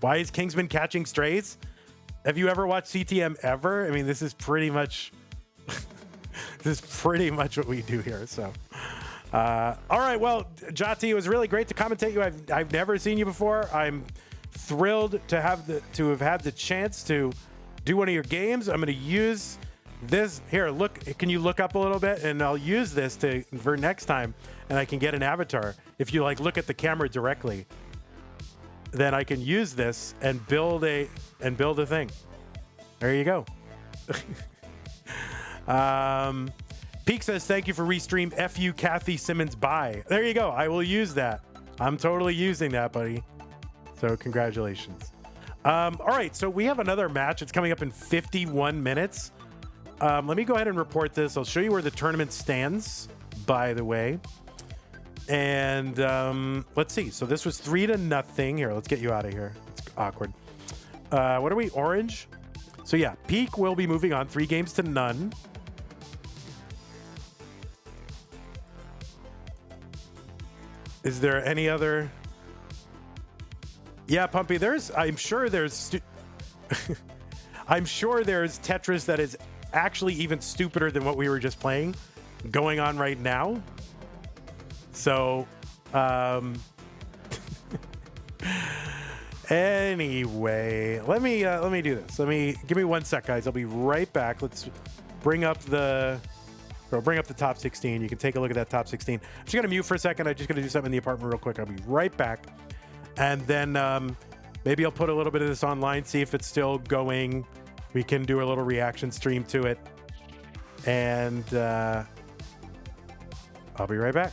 Why is Kingsman catching strays? Have you ever watched CTM ever? I mean, this is pretty much what we do here. So, all right. Well, Jati, it was really great to commentate you. I've never seen you before. I'm thrilled to have had the chance to do one of your games. I'm going to use this here. Look, can you look up a little bit? And I'll use this for next time, and I can get an avatar. If you like, look at the camera directly, then I can use this and build a thing. There you go. Peak says, thank you for restream. F you, Kathy Simmons. Bye. There you go. I will use that. I'm totally using that, buddy. So congratulations. All right. So we have another match. It's coming up in 51 minutes. Let me go ahead and report this. I'll show you where the tournament stands, by the way. And let's see. So this was 3-0. Here, let's get you out of here. It's awkward. What are we? Orange? So yeah, Peak will be moving on 3-0. Is there any other? Yeah, Pumpy, I'm sure there's I'm sure there's Tetris that is actually even stupider than what we were just playing going on right now. So, anyway, let me do this. Give me 1 sec, guys. I'll be right back. Let's bring up the top 16. You can take a look at that top 16. I'm just gonna mute for a second. I'm just gonna do something in the apartment real quick. I'll be right back, and then maybe I'll put a little bit of this online, see if it's still going. We can do a little reaction stream to it, and I'll be right back.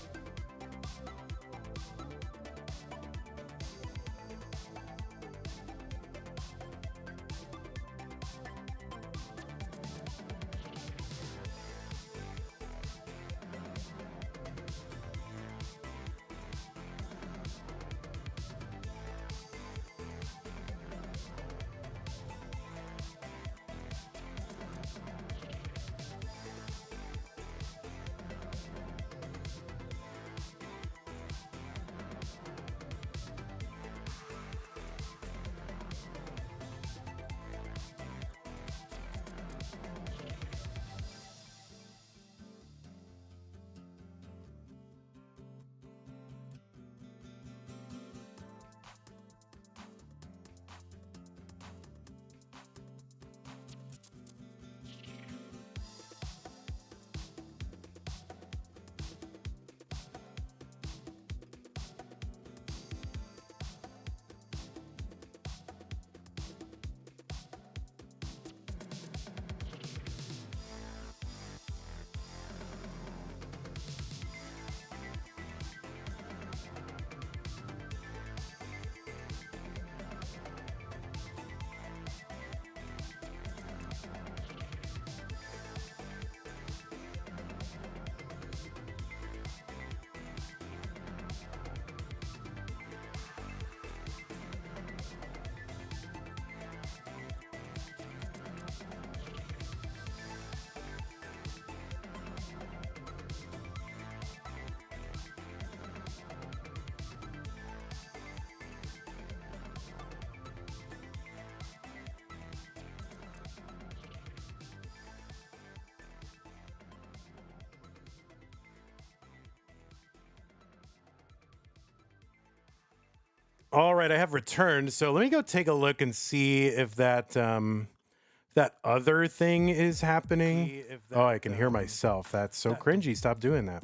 All right, I have returned. So let me go take a look and see if that that other thing is happening. Oh, I can hear myself. That's so cringy. Stop doing that.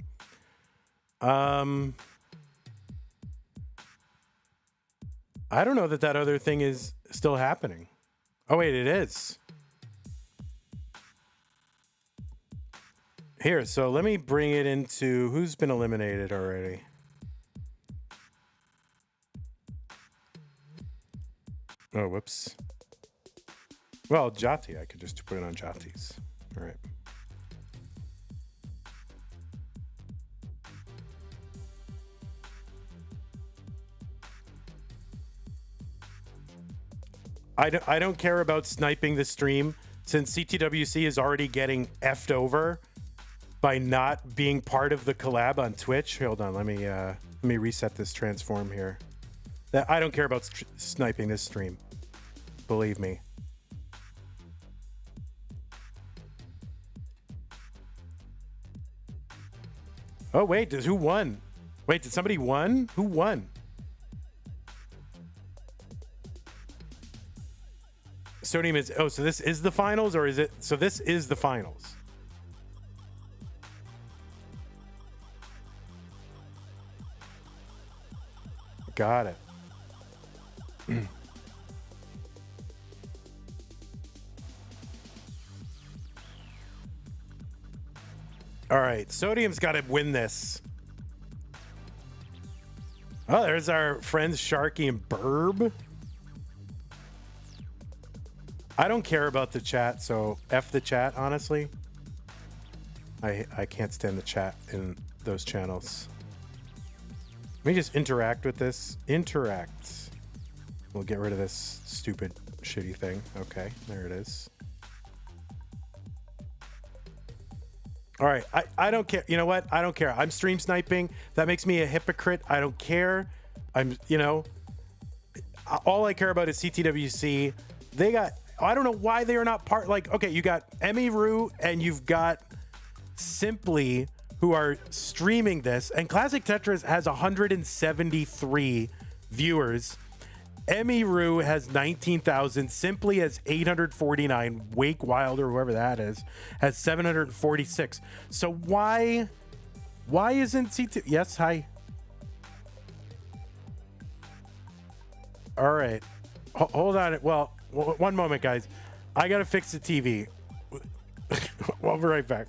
I don't know that other thing is still happening. Oh, wait, it is. Here, so let me bring it into who's been eliminated already. Oh, whoops. Well, Jati, I could just put it on Jati's. All right. I don't care about sniping the stream since CTWC is already getting effed over by not being part of the collab on Twitch. Hold on, let me reset this transform here. I don't care about sniping this stream. Believe me. Oh, wait, who won? Wait, did somebody won? Who won? Sodium is, oh, so this is the finals, or is it, so this is the finals. Got it. All right, Sodium's got to win this. Oh, there's our friends Sharky and Burb. I don't care about the chat, so F the chat, honestly. I can't stand the chat in those channels. Let me just interact with this. Interact. We'll get rid of this stupid, shitty thing. Okay, there it is. All right, I don't care. You know what? I don't care. I'm stream sniping. That makes me a hypocrite. I don't care. All I care about is CTWC. They got, I don't know why they are not part, like, okay, you got Emiru and you've got Simply who are streaming this, and Classic Tetris has 173 viewers. Emiru has 19,000. Simply has 849. Wake Wild or whoever that is has 746. So why isn't C2? Yes, hi. All right, hold on. Well, one moment, guys. I gotta fix the TV. We'll be right back.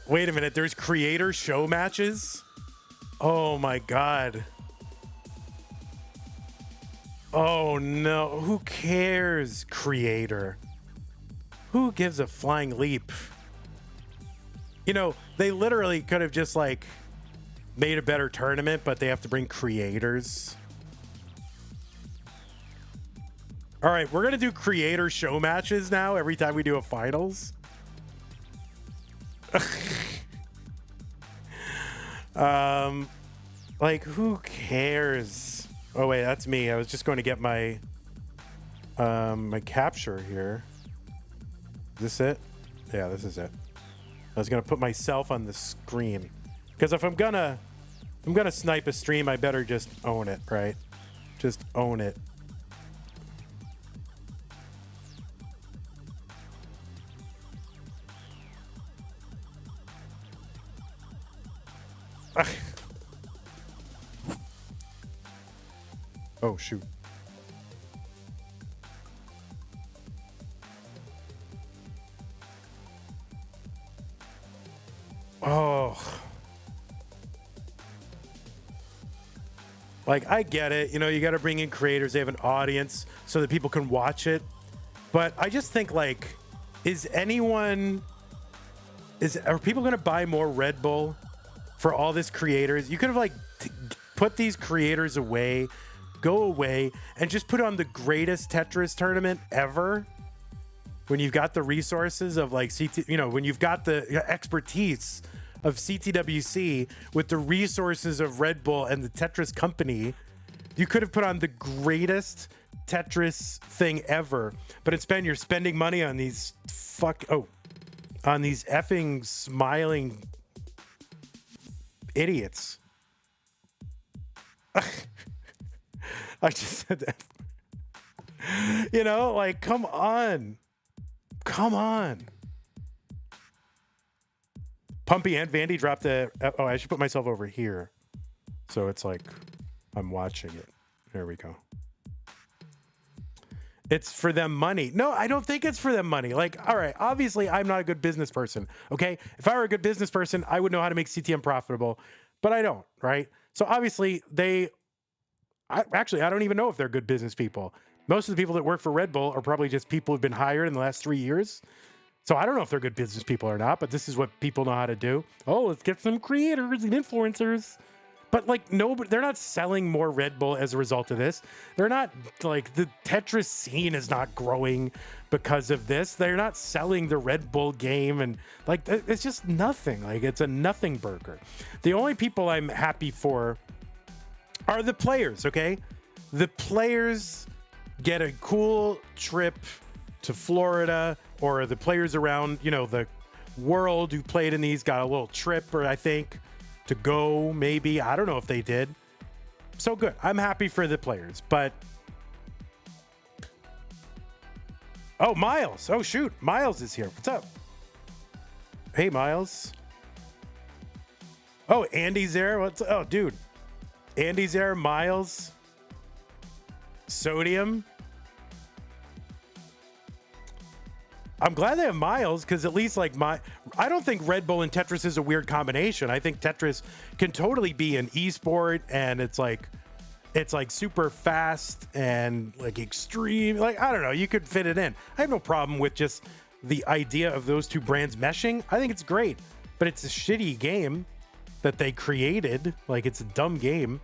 Wait a minute, there's creator show matches? Oh my God. Oh no, who cares, creator? Who gives a flying leap? You know, they literally could have just like made a better tournament, but they have to bring creators. All right, we're gonna do creator show matches now every time we do a finals. Like, who cares? Oh wait, that's me. I was just going to get my my capture here. Is this it? Yeah, this is it. I was gonna put myself on the screen because if I'm gonna snipe a stream, I better just own it, right? Just own it. Oh shoot. Oh. Like, I get it. You know, you got to bring in creators. They have an audience so that people can watch it. But I just think, like, are people going to buy more Red Bull for all this creators? You could have, like, put these creators away, go away, and just put on the greatest Tetris tournament ever. When you've got the resources of, like, when you've got the expertise of CTWC with the resources of Red Bull and the Tetris company, you could have put on the greatest Tetris thing ever. But instead, you're spending money on these on these effing smiling idiots. I just said that. You know, like, come on. Come on. Pumpy and Vandy dropped the... Oh, I should put myself over here. So it's like I'm watching it. There we go. It's for them money. No, I don't think it's for them money. Like, all right, obviously I'm not a good business person, okay? If I were a good business person, I would know how to make CTM profitable, but I don't, right? So obviously I don't even know if they're good business people. Most of the people that work for Red Bull are probably just people who've been hired in the last 3 years. So I don't know if they're good business people or not, but this is what people know how to do. Oh, let's get some creators and influencers. But like, no, they're not selling more Red Bull as a result of this. They're not, like, the Tetris scene is not growing because of this. They're not selling the Red Bull game, and like, it's just nothing. Like, it's a nothing burger. The only people I'm happy for are the players, okay? The players get a cool trip to Florida, or the players around, you know, the world who played in these got a little trip, or I think to go, maybe. I don't know if they did. So good. I'm happy for the players, but... Oh, Miles. Oh, shoot. Miles is here. What's up? Hey, Miles. Oh, Andy's there. Oh, dude. Andy's there. Miles. Sodium. I'm glad they have Miles, because at least like I don't think Red Bull and Tetris is a weird combination. I think Tetris can totally be an esport, and it's like super fast and like extreme. Like, I don't know, you could fit it in. I have no problem with just the idea of those two brands meshing. I think it's great, but it's a shitty game that they created. Like, it's a dumb game.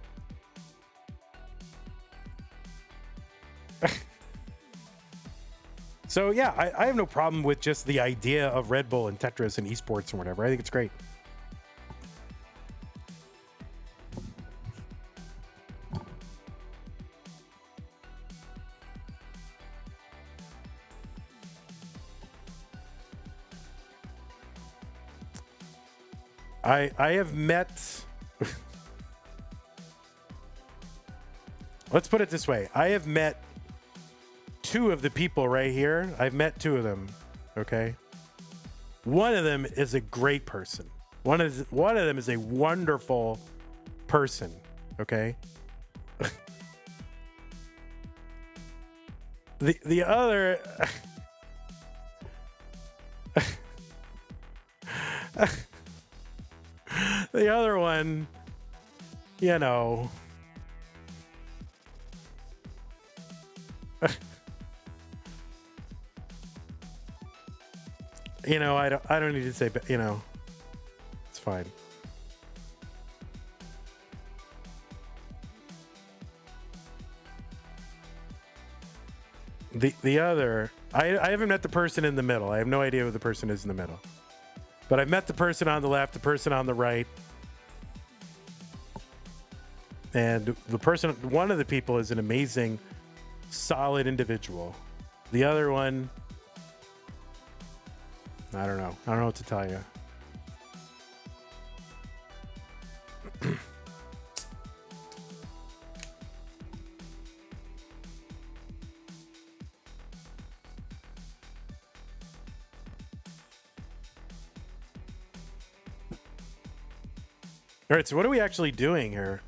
So yeah, I have no problem with just the idea of Red Bull and Tetris and esports and whatever. I think it's great. I have met let's put it this way. I have met two of the people right here. I've met two of them. Okay. One of them is a great person. One of them is a wonderful person. Okay. the other the other one, you know, you know, I don't need to say, but you know, it's fine. The other, I haven't met the person in the middle. I have no idea who the person is in the middle, but I've met the person on the left, the person on the right, and the person, one of the people is an amazing, solid individual. The other one, I don't know. I don't know what to tell you. All right, so what are we actually doing here?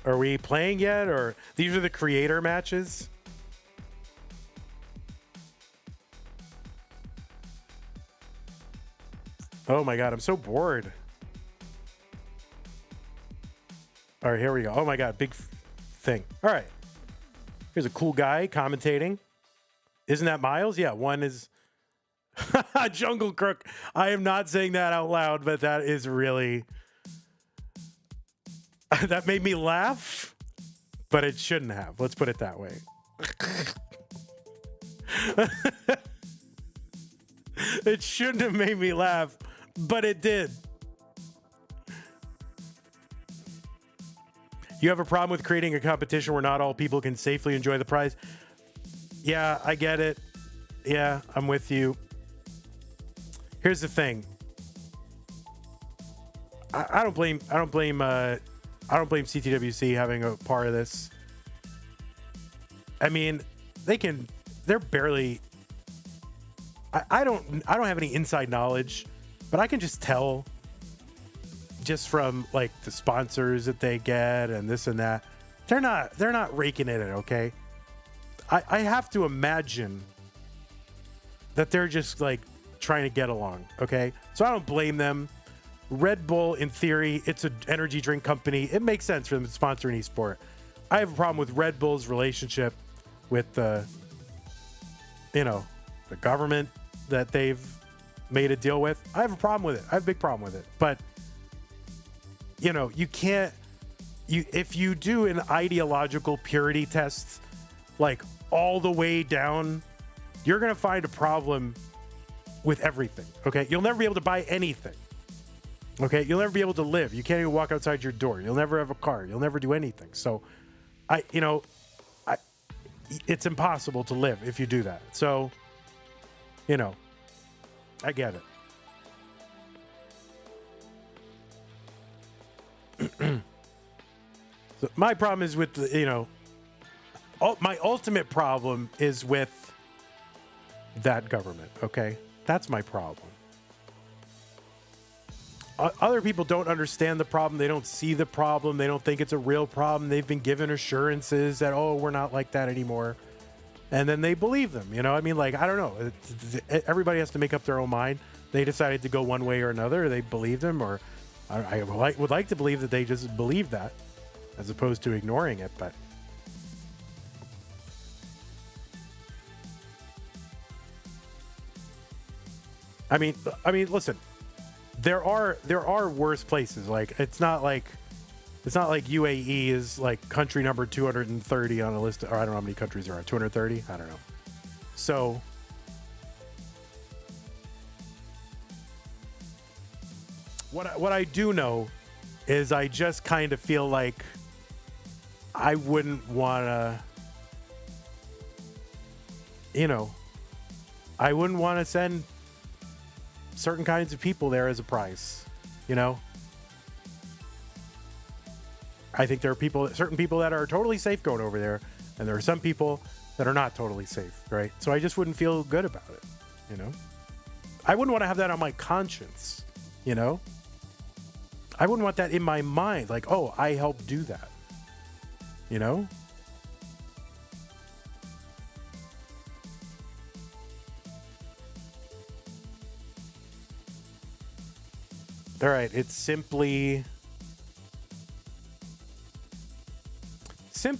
Are we playing yet, or these are the creator matches? Oh my God, I'm so bored. All right, here we go. Oh my God, big thing. All right. Here's a cool guy commentating. Isn't that Miles? Yeah, one is Jungle Crook. I am not saying that out loud, but that is really... that made me laugh, but it shouldn't have. Let's put it that way. It shouldn't have made me laugh, but it did. You have a problem with creating a competition where not all people can safely enjoy the prize? Yeah, I get it. Yeah, I'm with you. Here's the thing. I don't blame CTWC having a part of this. I mean, they're barely, I don't have any inside knowledge, but I can just tell just from like the sponsors that they get and this and that, they're not raking in it. Okay. I have to imagine that they're just like trying to get along. Okay. So I don't blame them. Red Bull, in theory, it's an energy drink company. It makes sense for them to sponsor an esport. I have a problem with Red Bull's relationship with the government that they've made a deal with. I have a problem with it. I have a big problem with it. But, you can't, if you do an ideological purity test, like all the way down, you're going to find a problem with everything. Okay. You'll never be able to buy anything. Okay, you'll never be able to live. You can't even walk outside your door. You'll never have a car. You'll never do anything. So, it's impossible to live if you do that. So, I get it. So my problem is with my ultimate problem is with that government. Okay, that's my problem. Other people don't understand the problem. They don't see the problem. They don't think it's a real problem. They've been given assurances that, oh, we're not like that anymore. and then they believe them. You know, I mean, like, I don't know. Everybody has to make up their own mind. They decided to go one way or another. They believed them, or I would like to believe that they just believed that, as opposed to ignoring it. But I mean, listen. There are worse places. Like, it's not like UAE is like country number 230 on a list, or I don't know how many countries there are. 230? I don't know. So what I do know is I just kind of feel like I wouldn't want to, you know, I wouldn't want to send certain kinds of people there as a prize, you know. I think there are certain people that are totally safe going over there, and there are some people that are not totally safe, right? So I just wouldn't feel good about it, you know. I wouldn't want to have that on my conscience, you know. I wouldn't want that in my mind, like, oh, I helped do that, you know. All right, it's simply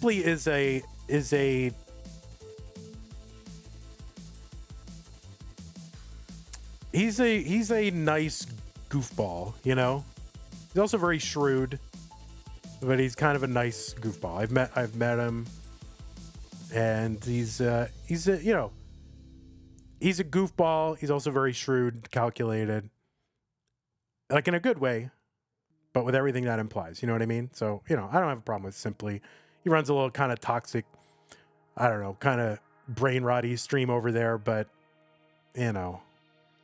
is a he's a nice goofball, you know. He's also very shrewd, but he's kind of a nice goofball. I've met him, and he's a you know, he's a goofball. He's also very shrewd, calculated. Like, in a good way, but with everything that implies, you know what I mean? So, you know, I don't have a problem with Simply. He runs a little kind of toxic, I don't know, kind of brain rotty stream over there, but, you know,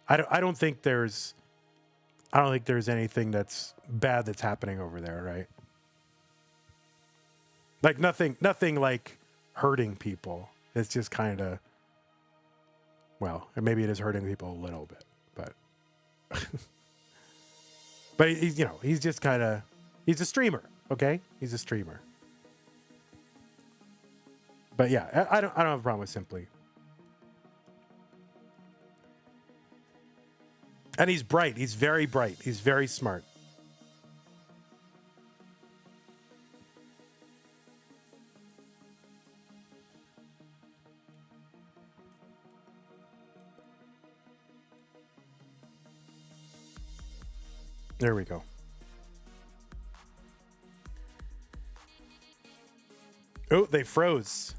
I don't think there's anything that's bad that's happening over there, right? Like, nothing like hurting people. It's just kind of, well, maybe it is hurting people a little bit, but but he's, you know, he's just kind of, he's a streamer, okay? He's a streamer. But yeah, I don't have a problem with Simply. And he's bright. He's very bright. He's very smart. There we go. Oh, they froze.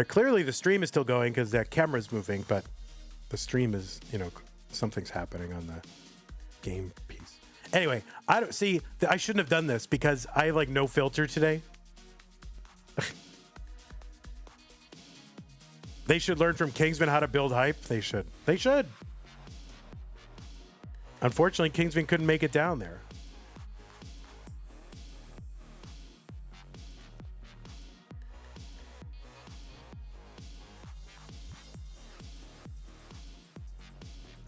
Clearly the stream is still going because that camera's moving, but the stream is, you know, something's happening on the game piece. Anyway, I shouldn't have done this because I have like no filter today. They should learn from Kingsman how to build hype. They should. Unfortunately, Kingsman couldn't make it down there.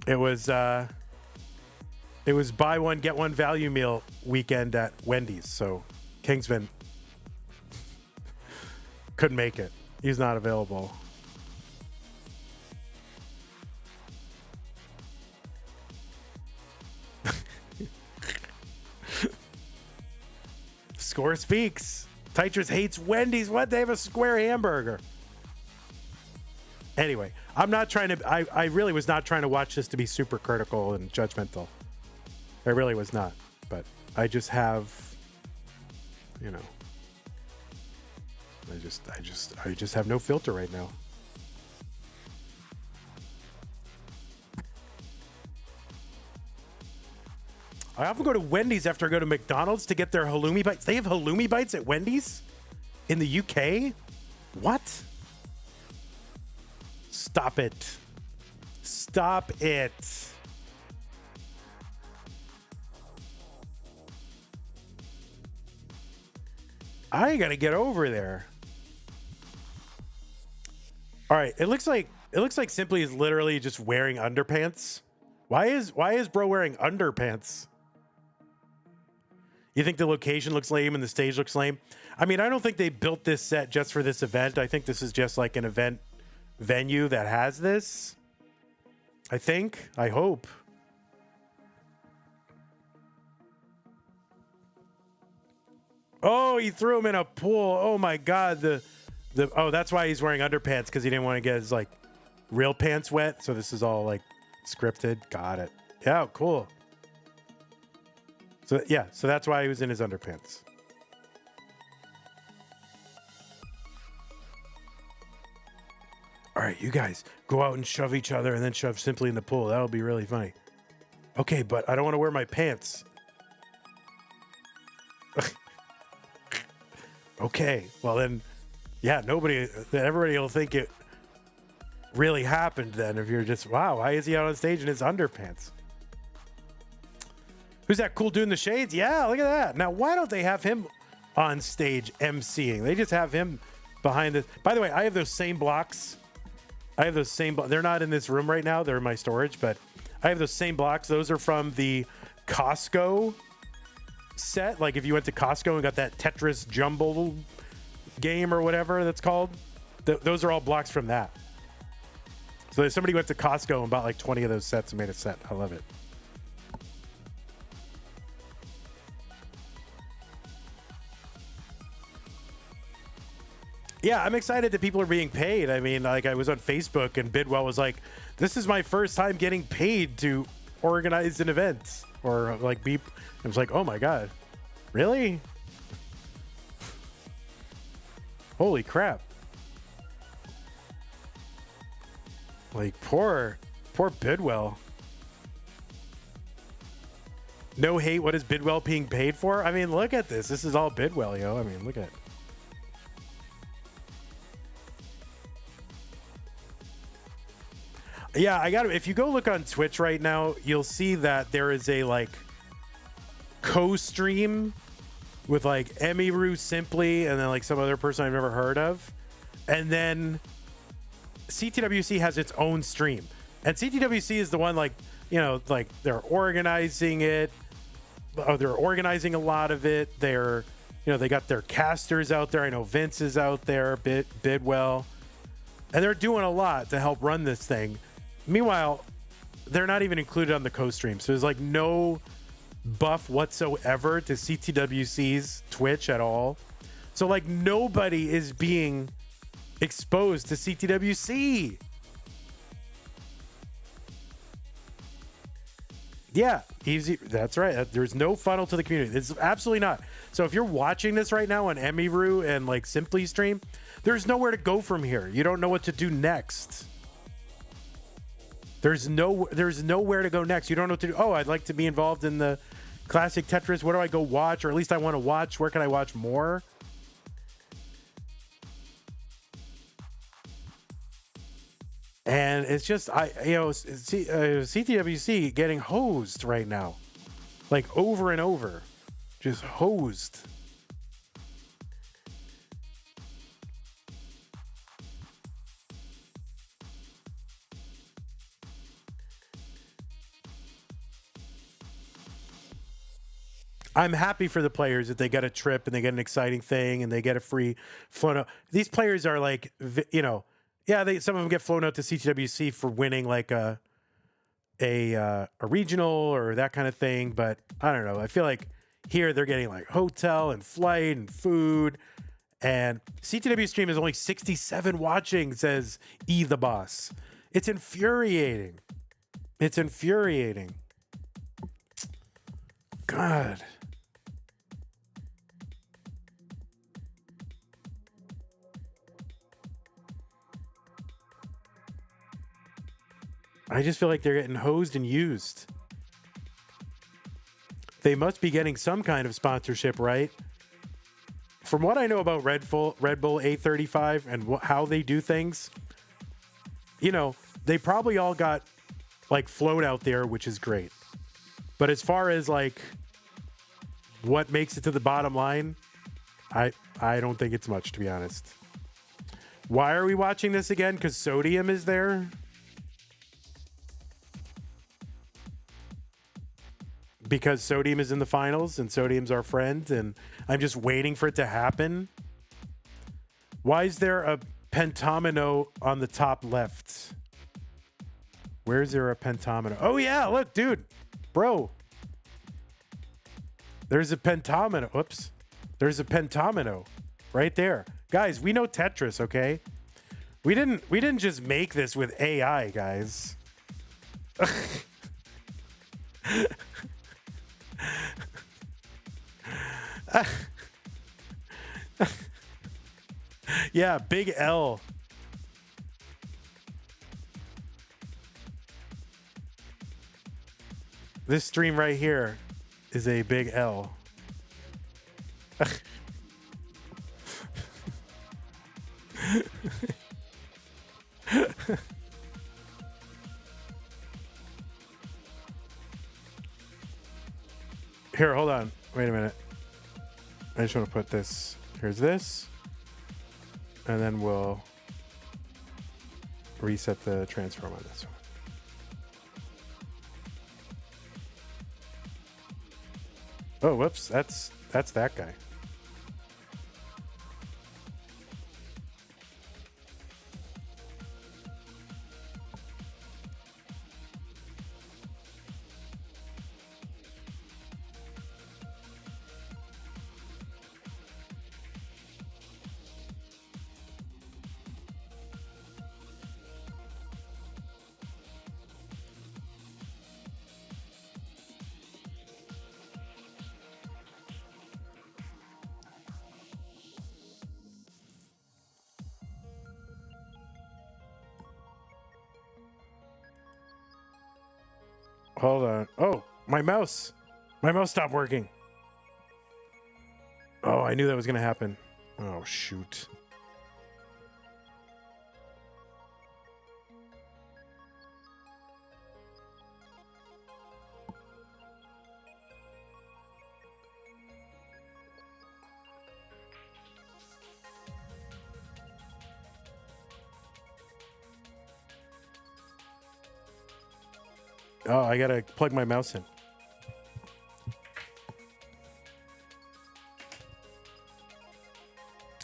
It was buy one get one value meal weekend at Wendy's, so Kingsman couldn't make it. He's not available. Score speaks. Tetris hates Wendy's. What? They have a square hamburger. Anyway, I'm not trying to, I really was not trying to watch this to be super critical and judgmental. I really was not. But I just have, you know, I just have no filter right now. I often go to Wendy's after I go to McDonald's to get their halloumi bites. They have halloumi bites at Wendy's in the UK? What? Stop it. Stop it. I gotta get over there. All right, it looks like Simply is literally just wearing underpants. Why is bro wearing underpants? You think the location looks lame and the stage looks lame? I mean, I don't think they built this set just for this event. I think this is just like an event venue that has this. I think. I hope. Oh, he threw him in a pool. Oh my God. Oh, that's why he's wearing underpants, because he didn't want to get his like real pants wet. So this is all like scripted. Got it. Yeah, cool. So yeah, so that's why he was in his underpants. All right, you guys go out and shove each other and then shove Simply in the pool. That'll be really funny. Okay, but I don't want to wear my pants. Okay, well then, yeah, everybody will think it really happened then if you're just, wow, why is he out on stage in his underpants? Who's that cool dude in the shades? Yeah, look at that. Now, why don't they have him on stage emceeing? They just have him behind this. By the way, I have those same blocks. They're not in this room right now. They're in my storage, but I have those same blocks. Those are from the Costco set. Like if you went to Costco and got that Tetris jumble game or whatever that's called, those are all blocks from that. So somebody went to Costco and bought like 20 of those sets and made a set. I love it. Yeah, I'm excited that people are being paid. I mean, like I was on Facebook and Bidwell was like, this is my first time getting paid to organize an event or like be. I was like, oh my God, really? Holy crap. Like poor Bidwell. No hate. What is Bidwell being paid for? I mean, look at this. This is all Bidwell, yo. I mean, look at it. Yeah, I got it. If you go look on Twitch right now, you'll see that there is a like co-stream with like Emiru Simply and then like some other person I've never heard of. And then CTWC has its own stream. And CTWC is the one like, you know, like they're organizing it. Oh, they're organizing a lot of it. They're, you know, they got their casters out there. I know Vince is out there, Bidwell. And they're doing a lot to help run this thing. Meanwhile, they're not even included on the co-stream. So there's like no buff whatsoever to CTWC's Twitch at all. So like nobody is being exposed to CTWC. Yeah, easy. That's right. There's no funnel to the community. It's absolutely not. So if you're watching this right now on Emiru and like Simply stream, there's nowhere to go from here. You don't know what to do next. There's nowhere to go next. You don't know what to do. Oh, I'd like to be involved in the classic Tetris. Where do I go watch? Or at least I want to watch. Where can I watch more? And it's just, CTWC getting hosed right now. Like over and over. Just hosed. I'm happy for the players that they get a trip and they get an exciting thing and they get a free flown out. These players are like, you know, yeah, some of them get flown out to CTWC for winning like a regional or that kind of thing. But I don't know. I feel like here they're getting like hotel and flight and food. And CTW stream is only 67 watching, says E the Boss. It's infuriating. It's infuriating. God. I just feel like they're getting hosed and used. They must be getting some kind of sponsorship, right? From what I know about Red Bull A35 and how they do things, you know, they probably all got like flown out there, which is great. But as far as like what makes it to the bottom line, I don't think it's much, to be honest. Why are we watching this again? Because Sodium is there? because Sodium is in the finals and Sodium's our friend and I'm just waiting for it to happen. Why is there a pentomino on the top left? Where is there a pentomino? Oh yeah, look, dude. Bro. There's a pentomino. Oops. There's a pentomino right there. Guys, we know Tetris, okay? We didn't just make this with AI, guys. Yeah, big L. This stream right here is a big L. Here, hold on. Wait a minute. I just want to put this. Here's this. And then we'll reset the transform on this one. Oh, whoops. That's that guy. Hold on. Oh, my mouse. My mouse stopped working. Oh, I knew that was going to happen. Oh, shoot. Oh, I gotta plug my mouse in.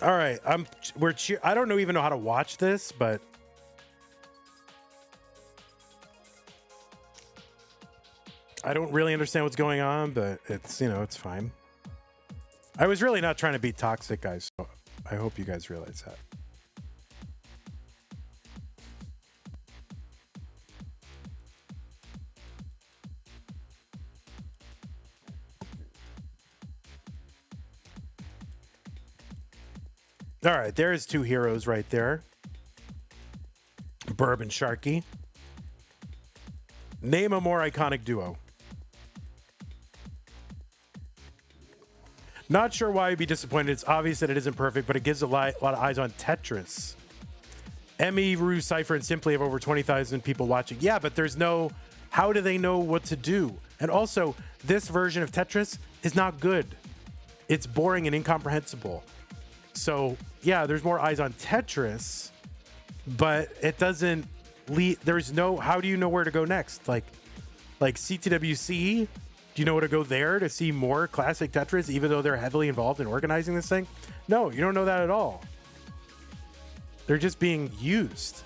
All right, I don't even know how to watch this, but I don't really understand what's going on, but it's, it's fine. I was really not trying to be toxic, guys, so I hope you guys realize that. All right, there's two heroes right there. Burb and Sharky. Name a more iconic duo. Not sure why you'd be disappointed. It's obvious that it isn't perfect, but it gives a lot of eyes on Tetris. Emmy, Rue, Cypher, and Simply have over 20,000 people watching. Yeah, but there's no... How do they know what to do? And also, this version of Tetris is not good. It's boring and incomprehensible. So, yeah, there's more eyes on Tetris, but it doesn't lead... There's no... How do you know where to go next? Like CTWC, do you know where to go there to see more classic Tetris, even though they're heavily involved in organizing this thing? No, you don't know that at all. They're just being used,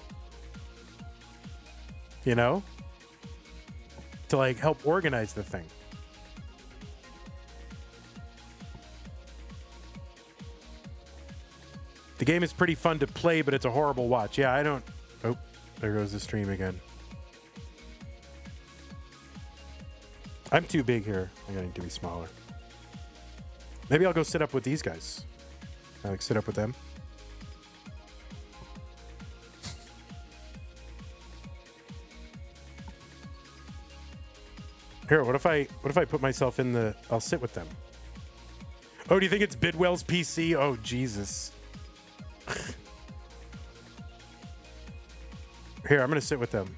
to help organize the thing. The game is pretty fun to play, but it's a horrible watch. Yeah, I don't... Oh, there goes the stream again. I'm too big here. I need to be smaller. Maybe I'll go sit up with these guys. Sit up with them. Here, what if I put myself in the... I'll sit with them. Oh, do you think it's Bidwell's PC? Oh, Jesus. Here, I'm going to sit with them.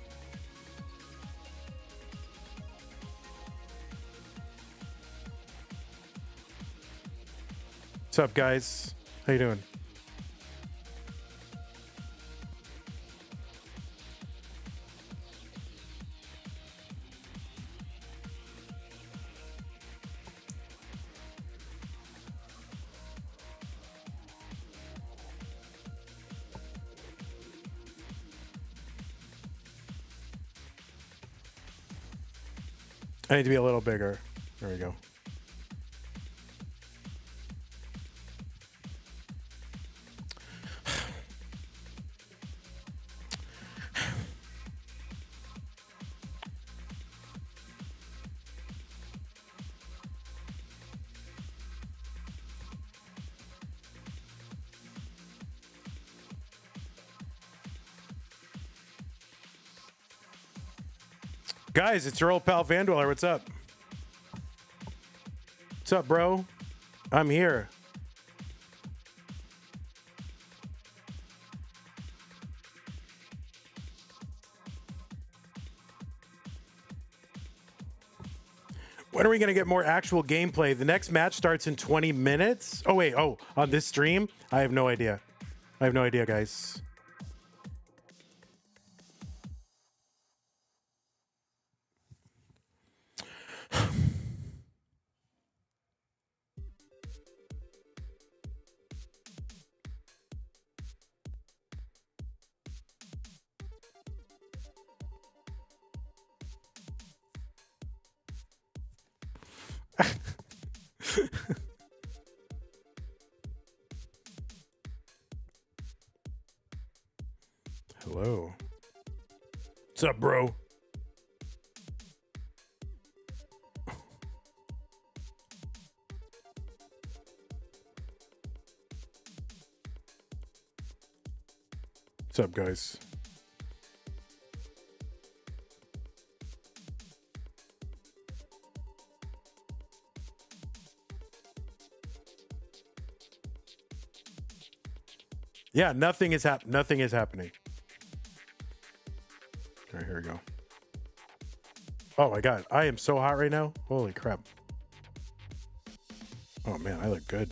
What's up, guys? How you doing? I need to be a little bigger. There we go. Guys, it's your old pal Vandweller. What's up? What's up, bro? I'm here. When are we going to get more actual gameplay? The next match starts in 20 minutes. Oh, wait. Oh, on this stream? I have no idea. I have no idea, guys. Hello. What's up, bro? What's up, guys? Yeah, nothing is happening. All right, here we go. Oh my god, I am so hot right now. Holy crap. Oh man, I look good.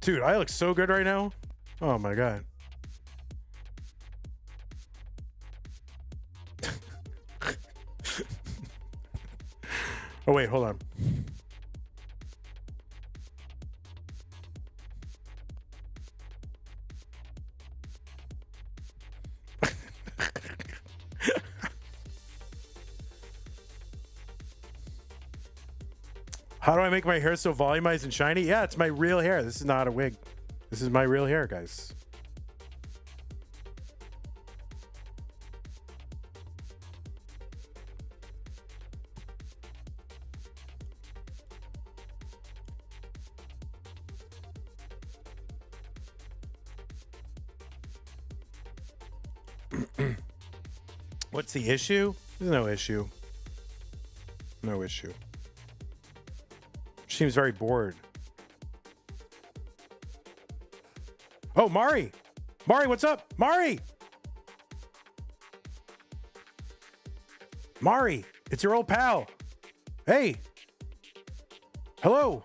Dude, I look so good right now. Oh my god. Oh wait, hold on. How do I make my hair so volumized and shiny? Yeah, it's my real hair. This is not a wig. This is my real hair, guys. What's the issue? There's no issue. No issue. She seems very bored. Oh, Mari! Mari, what's up? Mari! Mari, it's your old pal. Hey! Hello!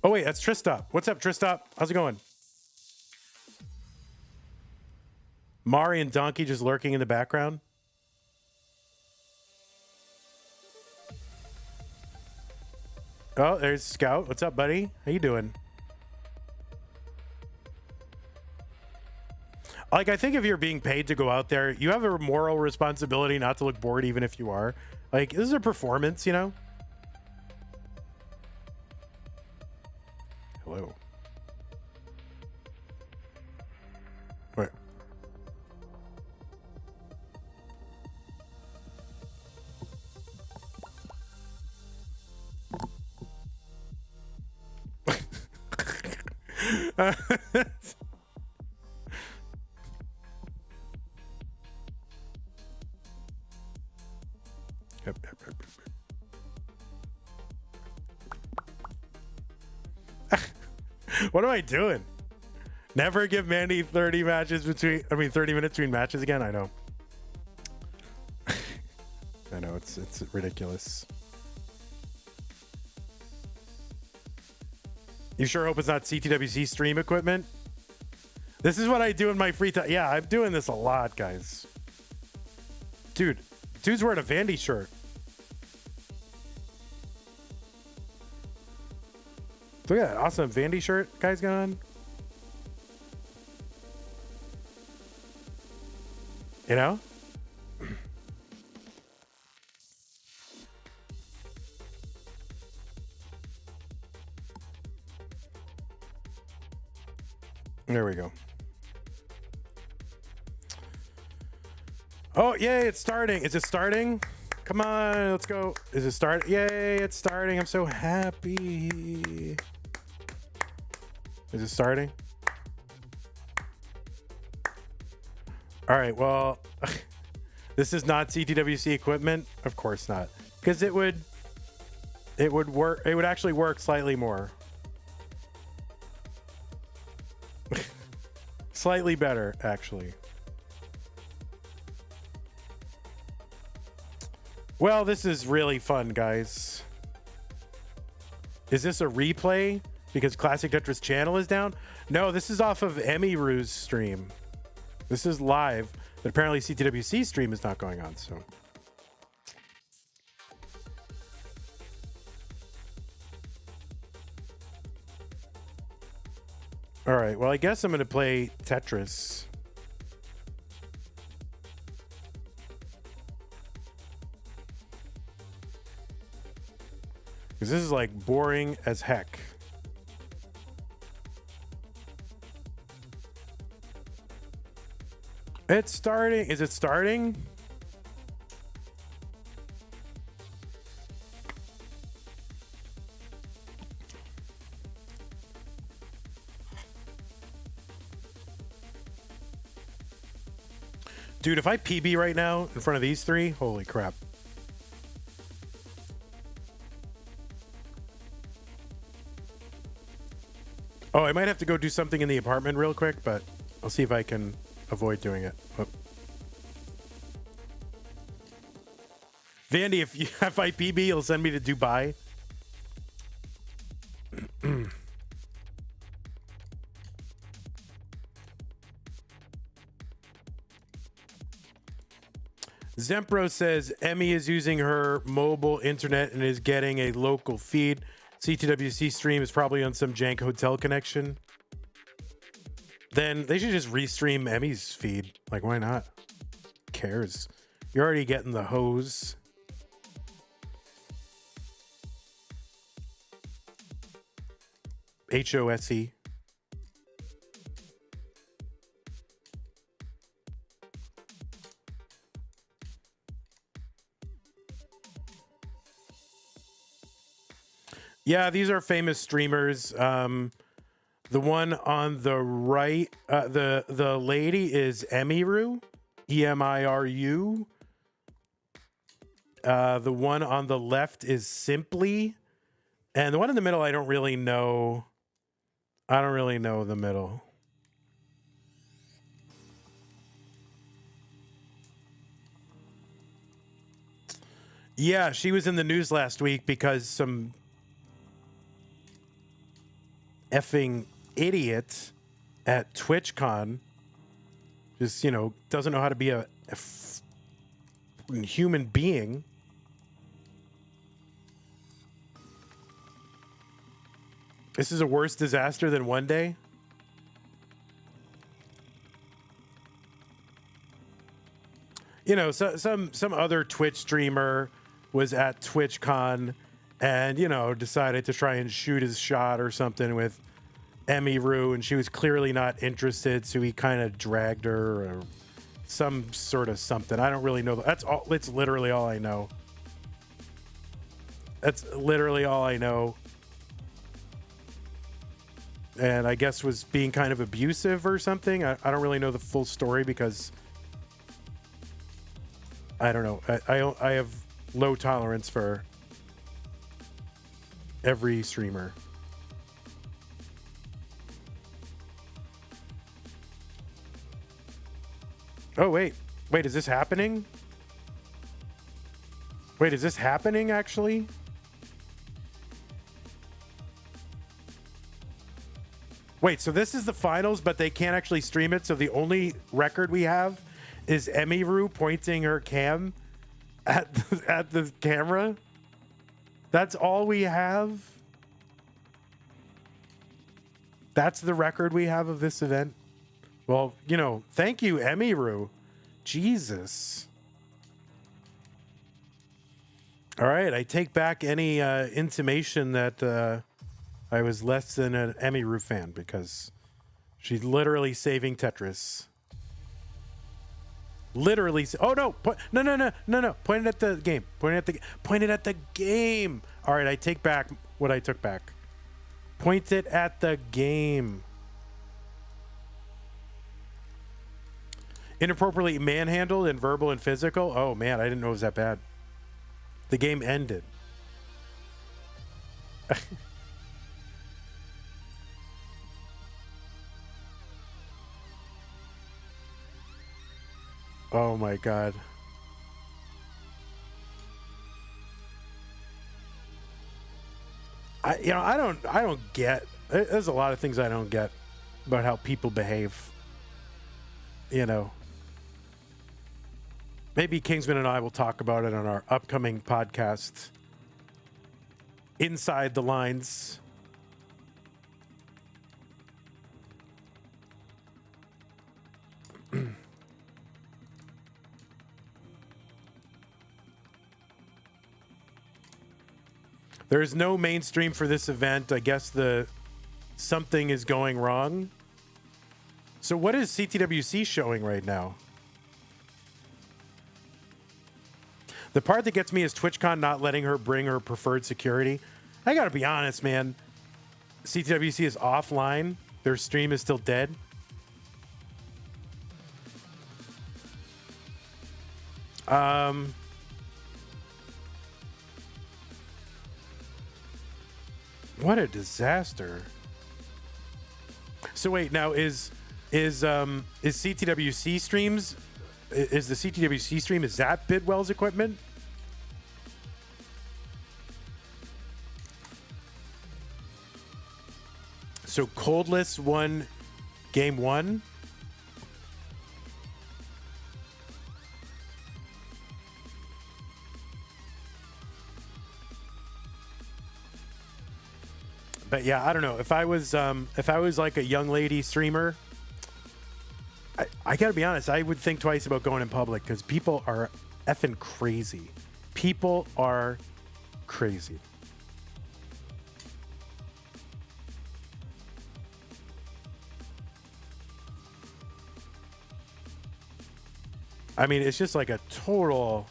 Oh, wait, that's Tristop. What's up, Tristop? How's it going? Mari and Donkey just lurking in the background. Oh, there's Scout. What's up, buddy? How you doing? Like, I think if you're being paid to go out there, you have a moral responsibility not to look bored even if you are. Like, this is a performance, you know? Hello. Wait. What am I doing? Never give Mandy 30 matches between, 30 minutes between matches again? I know. I know, it's ridiculous. You sure hope it's not CTWC stream equipment? This is what I do in my free time. Yeah, I'm doing this a lot, guys. Dude's wearing a Vandy shirt. Look at that awesome Vandy shirt guy's got on. You know? There we go. Oh, yay, it's starting. Is it starting? Come on, let's go. Is it starting? Yay, it's starting. I'm so happy. Is it starting? All right, well, this is not CTWC equipment. Of course not. Because it would work. It would actually work slightly more. Slightly better, actually. Well, this is really fun, guys. Is this a replay because Classic Tetris channel is down? No, this is off of Emiru's stream. This is live, but apparently CTWC stream is not going on, so. All right, well, I guess I'm going to play Tetris. Because this is like boring as heck. It's starting. Is it starting? Dude, if I PB right now in front of these three, holy crap. Oh, I might have to go do something in the apartment real quick, but I'll see if I can avoid doing it. Oh. Vandy, if I PB, you'll send me to Dubai. Zempro says Emmy is using her mobile internet and is getting a local feed. CTWC stream is probably on some jank hotel connection. Then they should just restream Emmy's feed. Like, why not? Who cares? You're already getting the hose. HOSE. Yeah, these are famous streamers. The one on the right, the lady is Emiru, Emiru. The one on the left is Simply, and the one in the middle I don't really know. I don't really know the middle. Yeah, she was in the news last week because some effing idiot at TwitchCon just, you know, doesn't know how to be a human being. This is a worse disaster than one day. You know, so, some other Twitch streamer was at TwitchCon and, you know, decided to try and shoot his shot or something with Emiru, and she was clearly not interested, so he kind of dragged her or some sort of something. I don't really know. That's literally all I know. That's literally all I know. And I guess was being kind of abusive or something. I don't really know the full story because I don't know. I have low tolerance for every streamer. Oh, wait, is this happening? Wait, is this happening actually? Wait, so this is the finals, but they can't actually stream it. So the only record we have is Emiru pointing her cam at the camera. That's all we have. That's the record we have of this event. Well, you know, thank you, Emiru. Jesus. All right, I take back any intimation that I was less than an Emiru fan because she's literally saving Tetris. Literally. Oh no! No! Point it at the game. Point it at the game. All right, I take back what I took back. Point it at the game. Inappropriately manhandled and verbal and physical. Oh man, I didn't know it was that bad. The game ended. Oh my god. I don't get. There's a lot of things I don't get about how people behave. You know. Maybe Kingsman and I will talk about it on our upcoming podcast. Inside the Lines. There's no mainstream for this event. I guess something is going wrong. So what is CTWC showing right now? The part that gets me is TwitchCon not letting her bring her preferred security. I gotta be honest, man. CTWC is offline. Their stream is still dead. What a disaster. So wait, now is CTWC streams, is the CTWC stream, is that Bidwell's equipment? So Coldless won game 1. But yeah, I don't know. If I was like a young lady streamer, I gotta be honest, I would think twice about going in public because people are effing crazy. People are crazy. I mean, it's just like a total.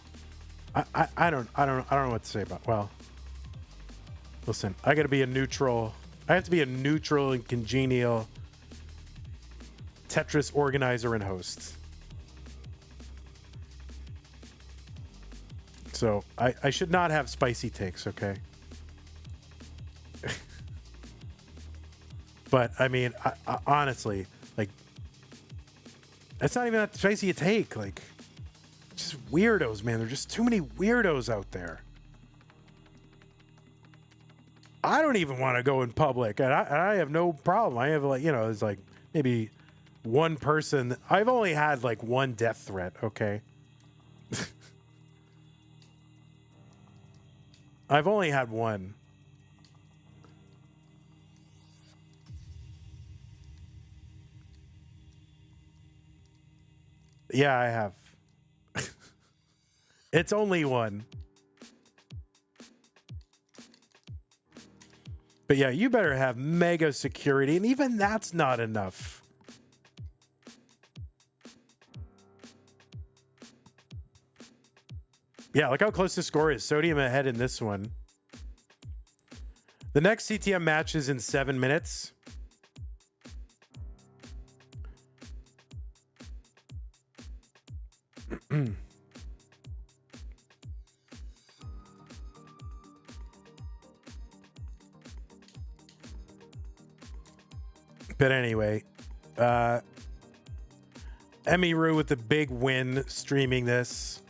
I don't know what to say about. Well, listen, I got to be a neutral. I have to be a neutral and congenial Tetris organizer and host. So I should not have spicy takes, okay? But I mean, I honestly, like, that's not even that spicy a take. Like, just weirdos, man. There's just too many weirdos out there. I don't even want to go in public, and I have no problem. I have, like, you know, there's like maybe one person. I've only had like one death threat, okay? I've only had one. Yeah, I have. It's only one. But yeah, you better have mega security, and even that's not enough. Yeah, look how close the score is. Sodium ahead in this one. The next CTM match is in 7 minutes. But anyway, Emiru with the big win streaming this.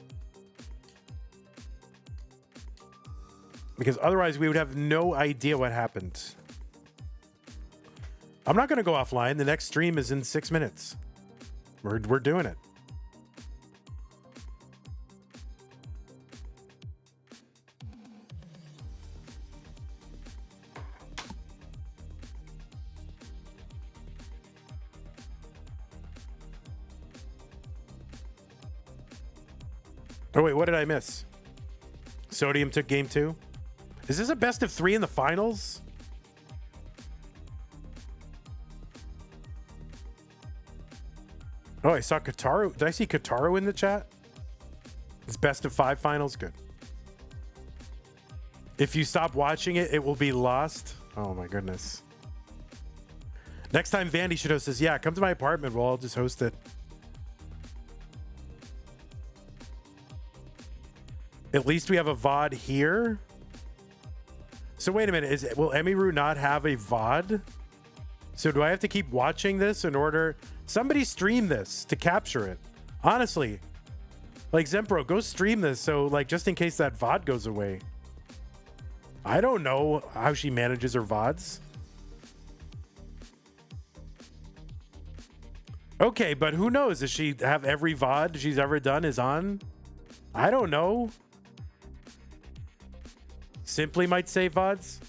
Because otherwise we would have no idea what happened. I'm not going to go offline. The next stream is in 6 minutes. We're doing it. Oh, wait, what did I miss? Sodium took game 2. Is this a best of 3 in the finals? Oh, I saw Kataru. Did I see Kataru in the chat? It's best of 5 finals. Good. If you stop watching it, it will be lost. Oh, my goodness. Next time Vandy should host this. Yeah, come to my apartment. We'll all just host it. At least we have a VOD here. So wait a minute. Will Emiru not have a VOD? So do I have to keep watching this in order? Somebody stream this to capture it. Honestly. Like Zempro, go stream this. So like just in case that VOD goes away. I don't know how she manages her VODs. Okay, but who knows? Does she have every VOD she's ever done is on? I don't know. Simply might say VODs.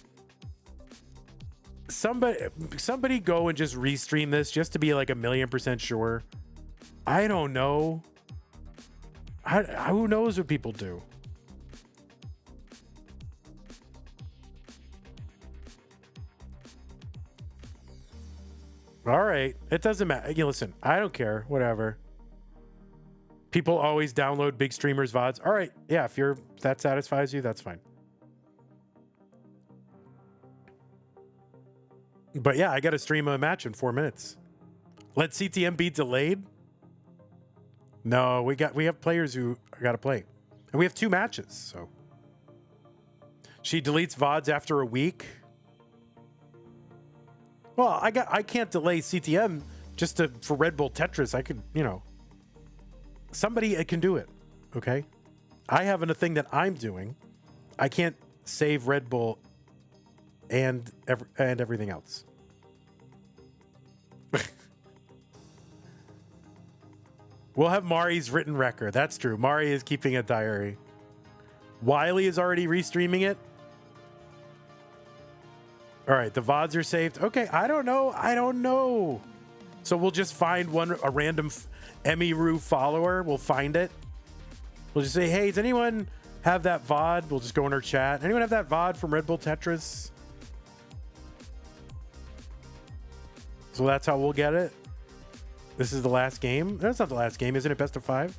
Somebody go and just restream this just to be like 1,000,000% sure. I don't know. Who knows what people do? All right. It doesn't matter. Listen, I don't care. Whatever. People always download big streamers' VODs. All right. Yeah, if that satisfies you, that's fine. But yeah, I got to stream a match in 4 minutes. Let CTM be delayed? No, we have players who got to play. And we have 2 matches, so. She deletes VODs after a week. Well, I can't delay CTM just for Red Bull Tetris. I could, somebody can do it. Okay? I have a thing that I'm doing. I can't save Red Bull and everything else. We'll have Mari's written record. That's true. Mari is keeping a diary. Wiley is already restreaming it. All right, the VODs are saved. Okay, I don't know. So we'll just find a random Emiru follower. We'll find it. We'll just say, hey, does anyone have that VOD? We'll just go in our chat. Anyone have that VOD from Red Bull Tetris? So that's how we'll get it. This is the last game. That's not the last game, isn't it? Best of 5?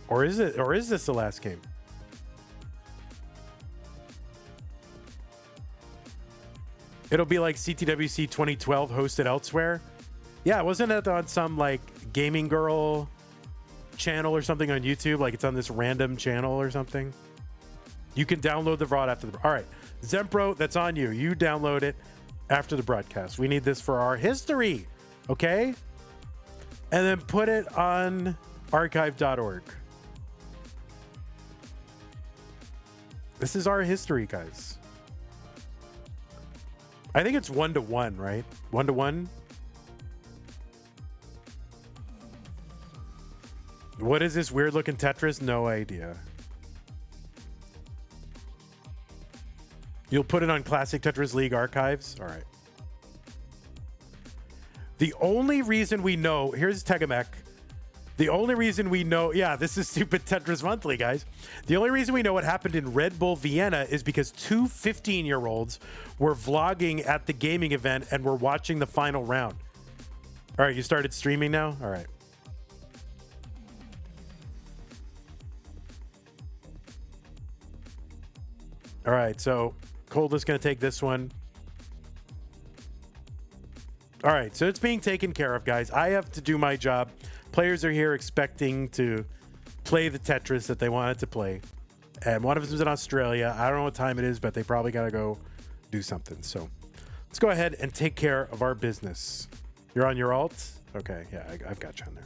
Or is it? Or is this the last game? It'll be like CTWC 2012 hosted elsewhere. Yeah, wasn't it on some like gaming girl channel or something on YouTube? Like it's on this random channel or something. You can download the VOD after the. All right, Zempro, that's on you. You download it after the broadcast. We need this for our history, okay? And then put it on archive.org. This is our history, guys. I think it's 1-to-1, right? 1-to-1. What is this weird looking Tetris? No idea. You'll put it on Classic Tetris League archives? All right. The only reason we know, here's Tegamek. The only reason we know, yeah, this is stupid Tetris Monthly, guys. The only reason we know what happened in Red Bull Vienna is because 2 15-year-olds were vlogging at the gaming event and were watching the final round. All right, you started streaming now? All right. All right, so Coldest going to take this one. All right, so it's being taken care of, guys. I have to do my job. Players are here expecting to play the Tetris that they wanted to play. And one of them is in Australia. I don't know what time it is, but they probably got to go do something. So let's go ahead and take care of our business. You're on your alt? Okay, yeah, I've got you on there.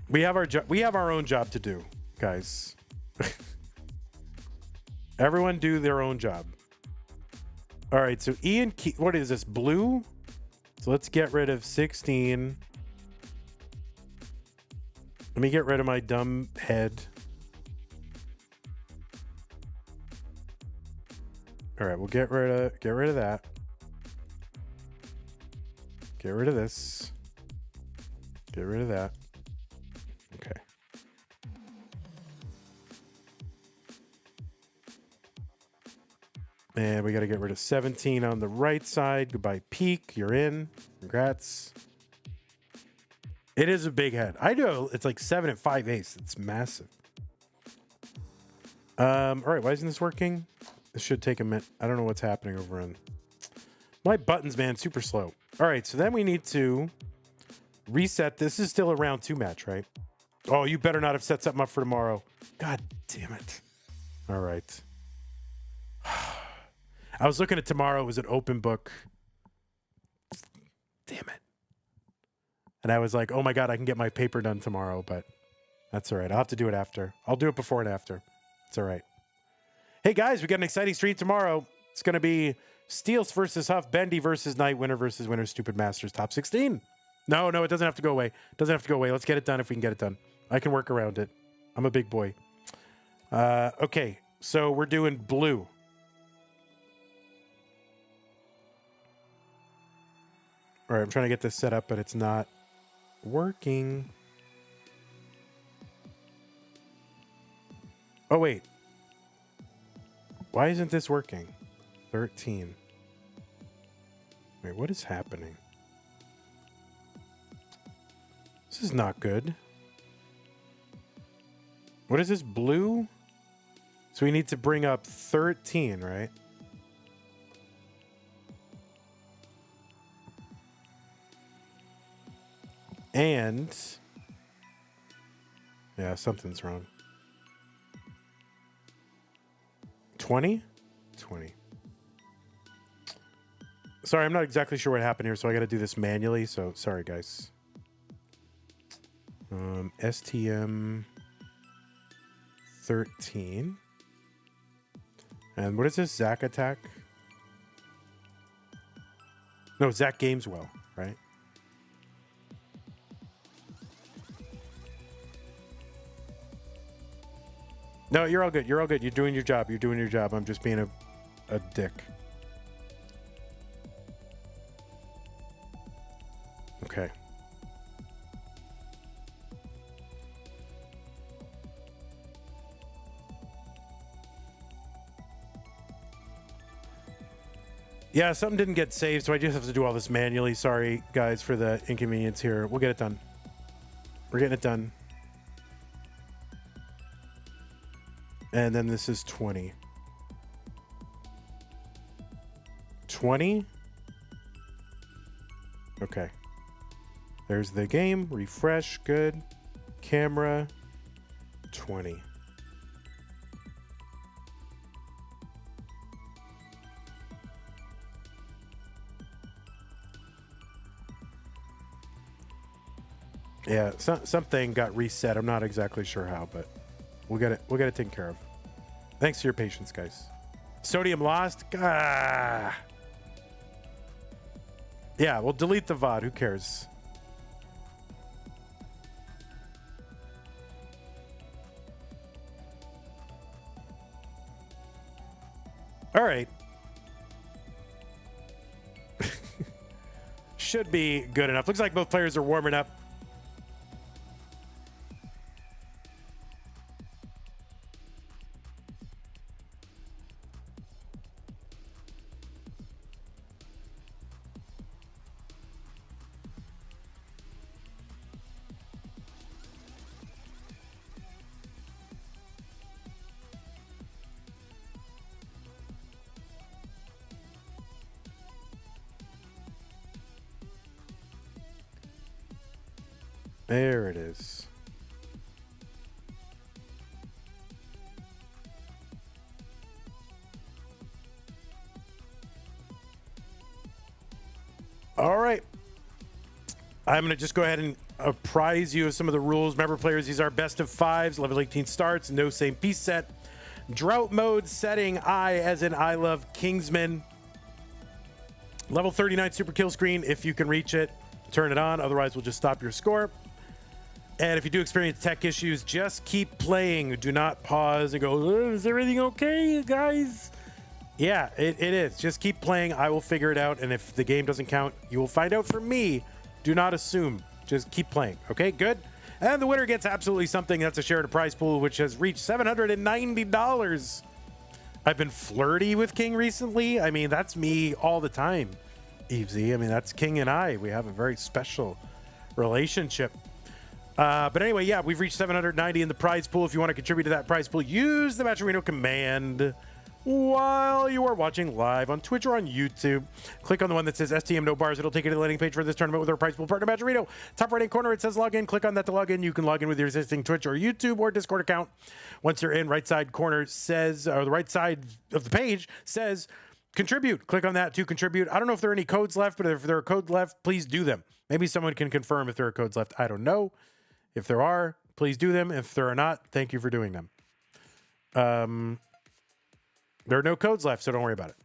We have our own job to do, guys. Everyone do their own job. All right, so Iankeith, what is this, blue? So let's get rid of 16. Let me get rid of my dumb head. All right, we'll get rid of that. Get rid of this. Get rid of that. Okay. And we got to get rid of 17 on the right side. Goodbye, Peak. You're in. Congrats. It is a big head. I do. It's like 7 and 5 ace. It's massive. All right. Why isn't this working? This should take a minute. I don't know what's happening over on my buttons, man. Super slow. All right. So then we need to reset. This is still a round 2 match, right? Oh, you better not have set something up for tomorrow. God damn it. All right. I was looking at tomorrow. It was an open book. Damn it. And I was like, oh my God, I can get my paper done tomorrow, but that's all right. I'll have to do it after. I'll do it before and after. It's all right. Hey guys, we got an exciting stream tomorrow. It's going to be Steels versus Huff, Bendy versus Knight, winner versus winner, Stupid Masters, top 16. No, it doesn't have to go away. It doesn't have to go away. Let's get it done if we can get it done. I can work around it. I'm a big boy. Okay, so we're doing blue. All right, I'm trying to get this set up, but it's not working. Oh, wait. Why isn't this working? 13. Wait, what is happening? This is not good. What is this, blue? So we need to bring up 13, right? And yeah, something's wrong. 20? 20. Sorry, I'm not exactly sure what happened here, so I got to do this manually. So sorry, guys. STM 13. And what is this? Zachattack? No, Zach Gameswell, right? No, you're all good. You're all good. You're doing your job. You're doing your job. I'm just being a dick. Okay. Yeah, something didn't get saved, so I just have to do all this manually. Sorry, guys, for the inconvenience here. We'll get it done. We're getting it done. And then this is 20. 20? Okay. There's the game. Refresh. Good. Camera. 20. Yeah, something got reset. I'm not exactly sure how, but we'll get it taken care of. Thanks for your patience, guys. Sodium lost. Ah. Yeah, we'll delete the VOD. Who cares? All right. Should be good enough. Looks like both players are warming up. There it is. All right. I'm going to just go ahead and apprise you of some of the rules. Remember, players, these are best of 5s, level 18 starts, no same piece set. Drought mode setting, I as in I love Kingsman. Level 39 super kill screen, if you can reach it, turn it on. Otherwise, we'll just stop your score. And if you do experience tech issues, just keep playing. Do not pause and go, is everything okay, guys? Yeah, it is. Just keep playing. I will figure it out. And if the game doesn't count, you will find out from me. Do not assume. Just keep playing. Okay, good. And the winner gets absolutely something. That's a share of the prize pool, which has reached $790. I've been flirty with King recently. I mean, that's me all the time, Evesy. I mean, that's King and I. We have a very special relationship. But anyway, yeah, we've reached 790 in the prize pool. If you want to contribute to that prize pool, use the Matcherino command while you are watching live on Twitch or on YouTube. Click on the one that says STM No Bars. It'll take you to the landing page for this tournament with our prize pool partner, Matcherino. Top right-hand corner, it says log in. Click on that to log in. You can log in with your existing Twitch or YouTube or Discord account. Once you're in, right side corner says, or the right side of the page says contribute. Click on that to contribute. I don't know if there are any codes left, but if there are codes left, please do them. Maybe someone can confirm if there are codes left. I don't know. If there are, please do them. If there are not, thank you for doing them. There are no codes left, so don't worry about it.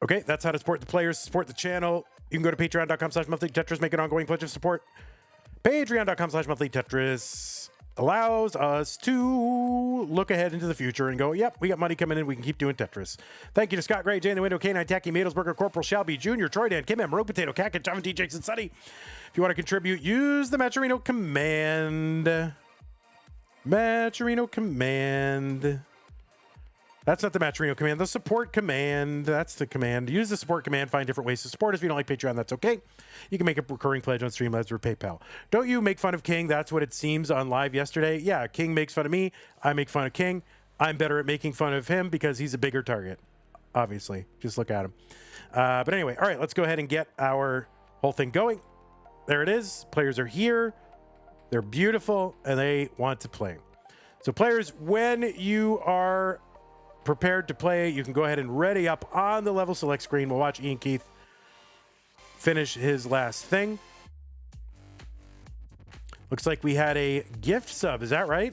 Okay, that's how to support the players, support the channel. You can go to patreon.com/monthly Tetris, make an ongoing pledge of support. Patreon.com/monthly Tetris allows us to look ahead into the future and go, yep, we got money coming in. We can keep doing Tetris. Thank you to Scott Gray, Jay in the Window, K9, Tacky, Madelsberger, Corporal Shelby, Jr., Troy Dan, Kim M, Rogue Potato, Cat, John D, Jason, Sunny. If you want to contribute, use the Matcherino command. Matcherino command. That's not the Matcherino command. The support command. That's the command. Use the support command. Find different ways to support us. If you don't like Patreon, that's okay. You can make a recurring pledge on Streamlabs or PayPal. Don't you make fun of King? That's what it seems on live yesterday. Yeah, King makes fun of me. I make fun of King. I'm better at making fun of him because he's a bigger target. Obviously. Just look at him. But anyway, all right, let's go ahead and get our whole thing going. There it is. Players are here. They're beautiful, and they want to play. So players, when you are prepared to play, you can go ahead and ready up on the level select screen. We'll watch Iankeith finish his last thing. Looks like we had a gift sub. Is that right?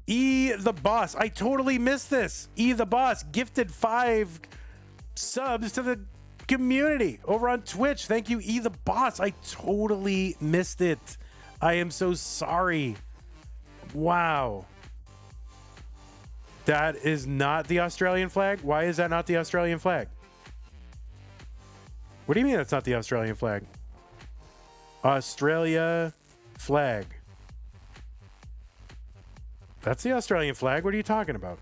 E the Boss. I totally missed this. E the Boss gifted 5 subs to the community over on Twitch. Thank you, E the Boss. I totally missed it. I am so sorry. Wow. That is not the Australian flag? Why is that not the Australian flag? What do you mean that's not the Australian flag? Australia flag. That's the Australian flag. What are you talking about?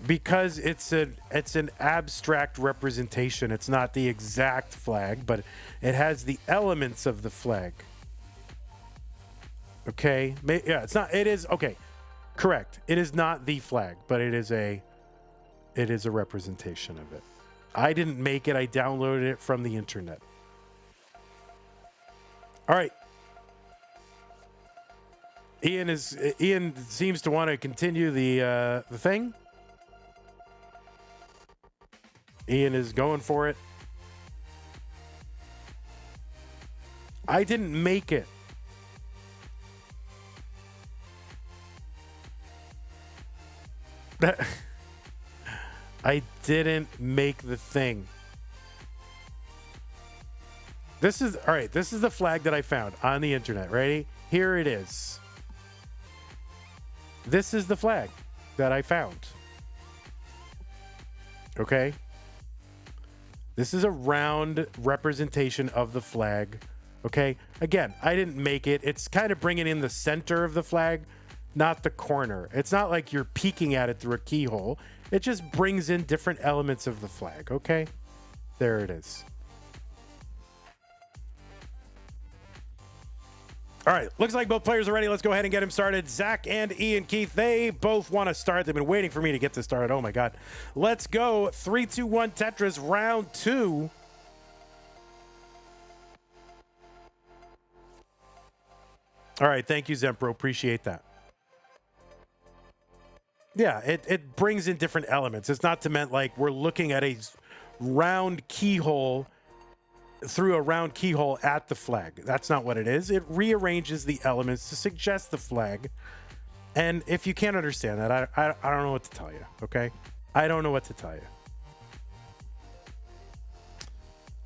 Because it's an abstract representation. It's not the exact flag, but it has the elements of the flag. Okay. Yeah, it's not. It is okay. Correct. It is not the flag, but it is a representation of it. I didn't make it. I downloaded it from the internet. All right. Ian seems to want to continue the thing. Ian is going for it. I didn't make it. I didn't make the thing. This is all right. This is the flag that I found on the internet. Ready? Here it is. This is the flag that I found. Okay. This is a round representation of the flag. Okay. Again, I didn't make it. It's kind of bringing in the center of the flag, not the corner. It's not like you're peeking at it through a keyhole. It just brings in different elements of the flag. Okay. There it is. All right, looks like both players are ready. Let's go ahead and get him started. Zach and Iankeith, they both want to start. They've been waiting for me to get this started. Oh, my God. Let's go. 3, 2, 1, Tetris, round 2. All right, thank you, Zempro. Appreciate that. Yeah, it brings in different elements. It's not meant like we're looking at a round keyhole through a round keyhole at the flag. That's not what it is. It rearranges the elements to suggest the flag. And if you can't understand that, I don't know what to tell you, okay? I don't know what to tell you.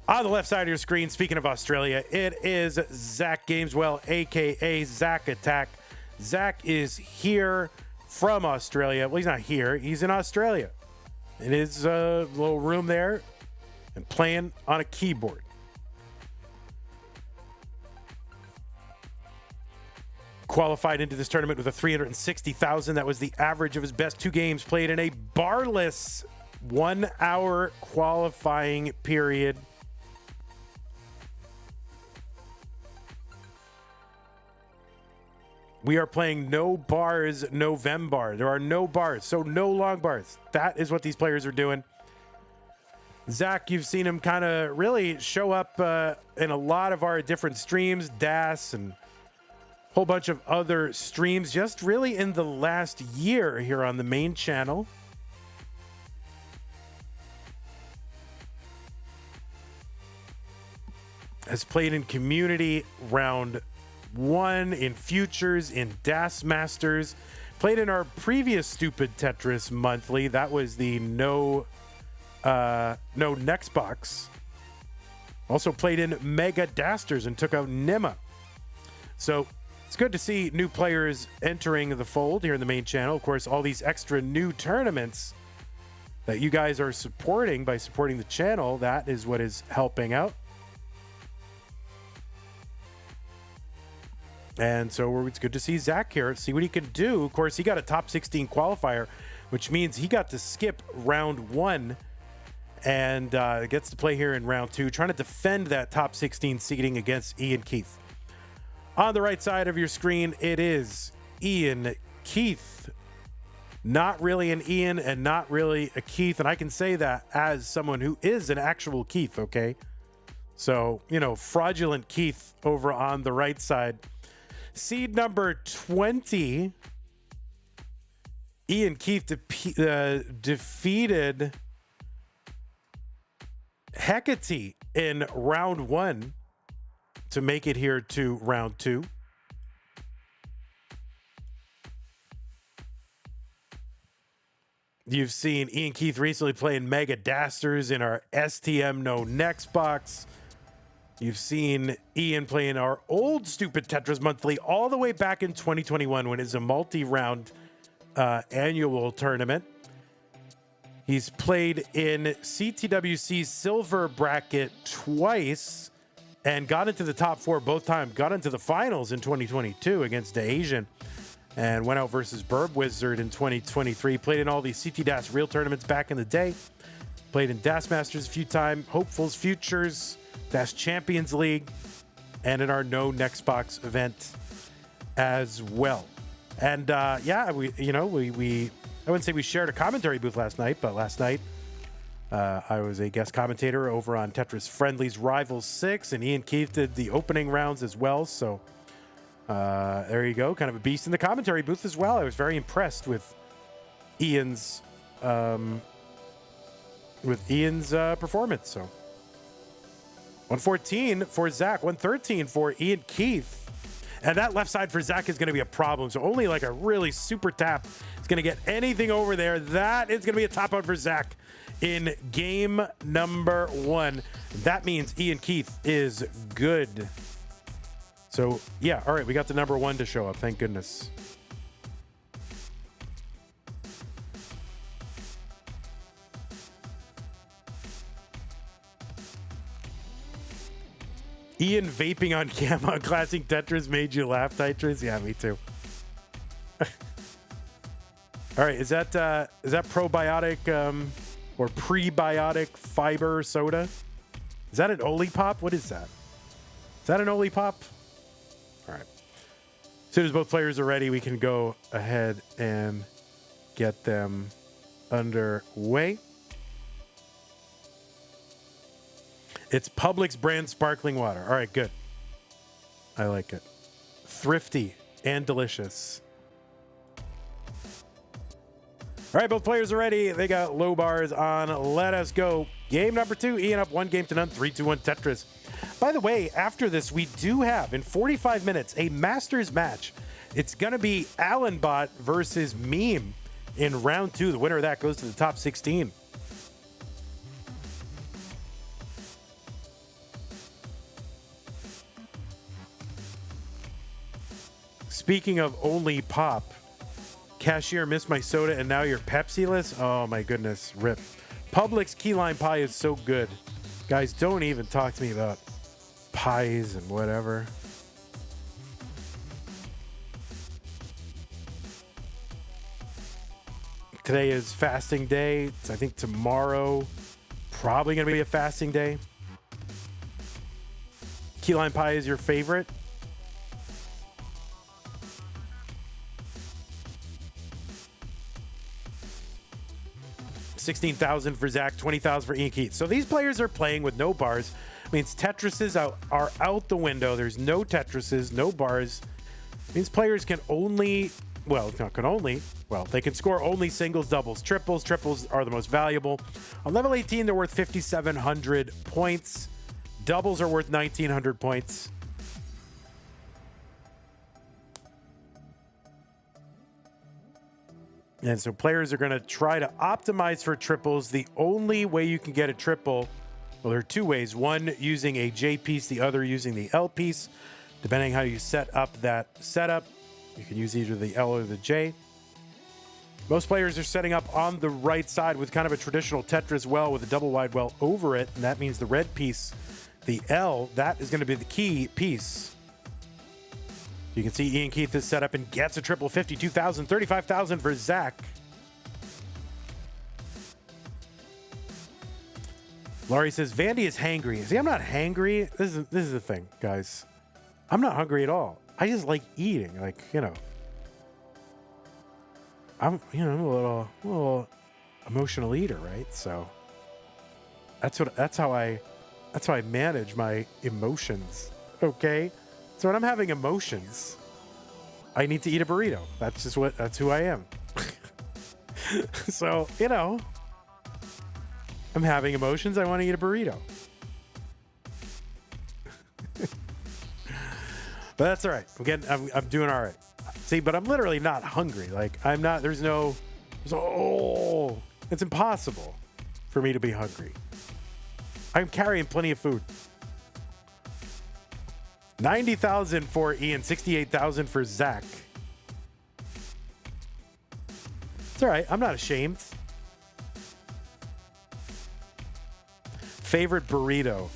On the left side of your screen, speaking of Australia, it is Zach Gameswell, a.k.a. Zachattack. Zach is here from Australia. Well, he's not here. He's in Australia. In his little room there and playing on a keyboard. Qualified into this tournament with a 360,000. That was the average of his best 2 games played in a barless 1-hour qualifying period. We are playing no bars, no Vem bar. There are no bars, so no long bars. That is what these players are doing. Zach, you've seen him kind of really show up in a lot of our different streams, DAS and a whole bunch of other streams, just really in the last year here on the main channel. Has played in community round 1, in futures, in DAS Masters. Played in our previous Stupid Tetris monthly. That was the no next box. Also played in Mega Dasters and took out Nima. So it's good to see new players entering the fold here in the main channel. Of course, all these extra new tournaments that you guys are supporting by supporting the channel, that is what is helping out. And so it's good to see Zach here, see what he can do. Of course, he got a top 16 qualifier, which means he got to skip round 1 and gets to play here in round 2, trying to defend that top 16 seeding against Iankeith. On the right side of your screen, it is Iankeith. Not really an Ian and not really a Keith. And I can say that as someone who is an actual Keith, okay? So, you know, fraudulent Keith over on the right side. Seed number 20, Iankeith defeated Hecate in round 1 to make it here to round 2. You've seen Iankeith recently playing Mega Dasters in our STM No Next box. You've seen Ian playing our old Stupid Tetris monthly all the way back in 2021 when it's a multi-round annual tournament. He's played in CTWC's silver bracket twice and got into the top 4 both times. Got into the finals in 2022 against the Asian and went out versus Burb Wizard in 2023. Played in all these CT DAS real tournaments back in the day. Played in DAS Masters a few times, Hopefuls, Futures, DAS Champions League, and in our No Next Box event as well. And yeah, we I wouldn't say we shared a commentary booth last night, but last night I was a guest commentator over on Tetris Friendly's Rivals 6, and Iankeith did the opening rounds as well. So there you go, kind of a beast in the commentary booth as well. I was very impressed with Ian's performance. So 114 for Zach, 113 for Iankeith. And that left side for Zach is going to be a problem. So only like a really super tap is going to get anything over there. That is going to be a top out for Zach in game number 1. That means Iankeith is good. So yeah, all right, we got the number 1 to show up. Thank goodness. Ian vaping on cam on Classic Tetris made you laugh, Tetris? Yeah, me too. All right, is that probiotic or prebiotic fiber soda? Is that an Olipop? What is that? Is that an Olipop? All right. As soon as both players are ready, we can go ahead and get them underway. It's Publix brand sparkling water. All right, good. I like it. Thrifty and delicious. All right, both players are ready. They got low bars on. Let us go. Game number 2. Ian up 1 game to none. 3-2-1 Tetris. By the way, after this, we do have, in 45 minutes, a Masters match. It's going to be Allenbot versus Meme in round 2. The winner of that goes to the top 16. Speaking of only pop, cashier missed my soda and now you're Pepsi-less? Oh my goodness, rip. Publix key lime pie is so good. Guys, don't even talk to me about pies and whatever. Today is fasting day. I think tomorrow probably going to be a fasting day. Key lime pie is your favorite? $16,000 for Zach, $20,000 for Iankeith. So these players are playing with no bars. Means Tetrises are out the window. There's no Tetrises, no bars. These players can only, well, not can only, well, they can score only singles, doubles, triples. Triples are the most valuable. On level 18, they're worth 5,700 points. Doubles are worth 1,900 points. And so players are going to try to optimize for triples. The only way you can get a triple, well, there are two ways. One using a J piece, the other using the L piece. Depending how you set up that setup, you can use either the L or the J. Most players are setting up on the right side with kind of a traditional Tetris well with a double wide well over it. And that means the red piece, the L, that is going to be the key piece. You can see Iankeith is set up and gets a triple. 52,000, 35,000 for Zach. Laurie says, Vandy is hangry. See, I'm not hangry. This is the thing, guys. I'm not hungry at all. I just like eating. Like, you know. I'm a little emotional eater, right? So that's how I manage my emotions. Okay? So when I'm having emotions, I need to eat a burrito. That's who I am. So, you know, I'm having emotions, I want to eat a burrito. But that's all right. I'm doing all right. See, but I'm literally not hungry. Like, I'm not, it's impossible for me to be hungry. I'm carrying plenty of food. 90,000 for Ian, 68,000 for Zach. It's all right. I'm not ashamed. Favorite burrito?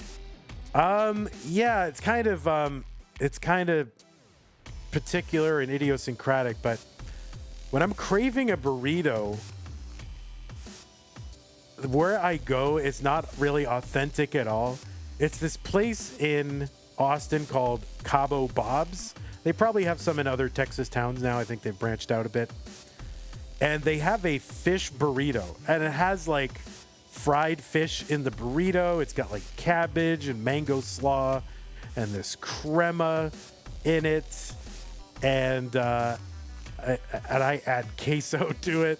Yeah, it's kind of particular and idiosyncratic, but when I'm craving a burrito, where I go, it's not really authentic at all. It's this place in Austin called Cabo Bob's. They probably have some in other Texas towns now. I think they've branched out a bit. And they have a fish burrito, and it has like fried fish in the burrito. It's got like cabbage and mango slaw and this crema in it. And I add queso to it.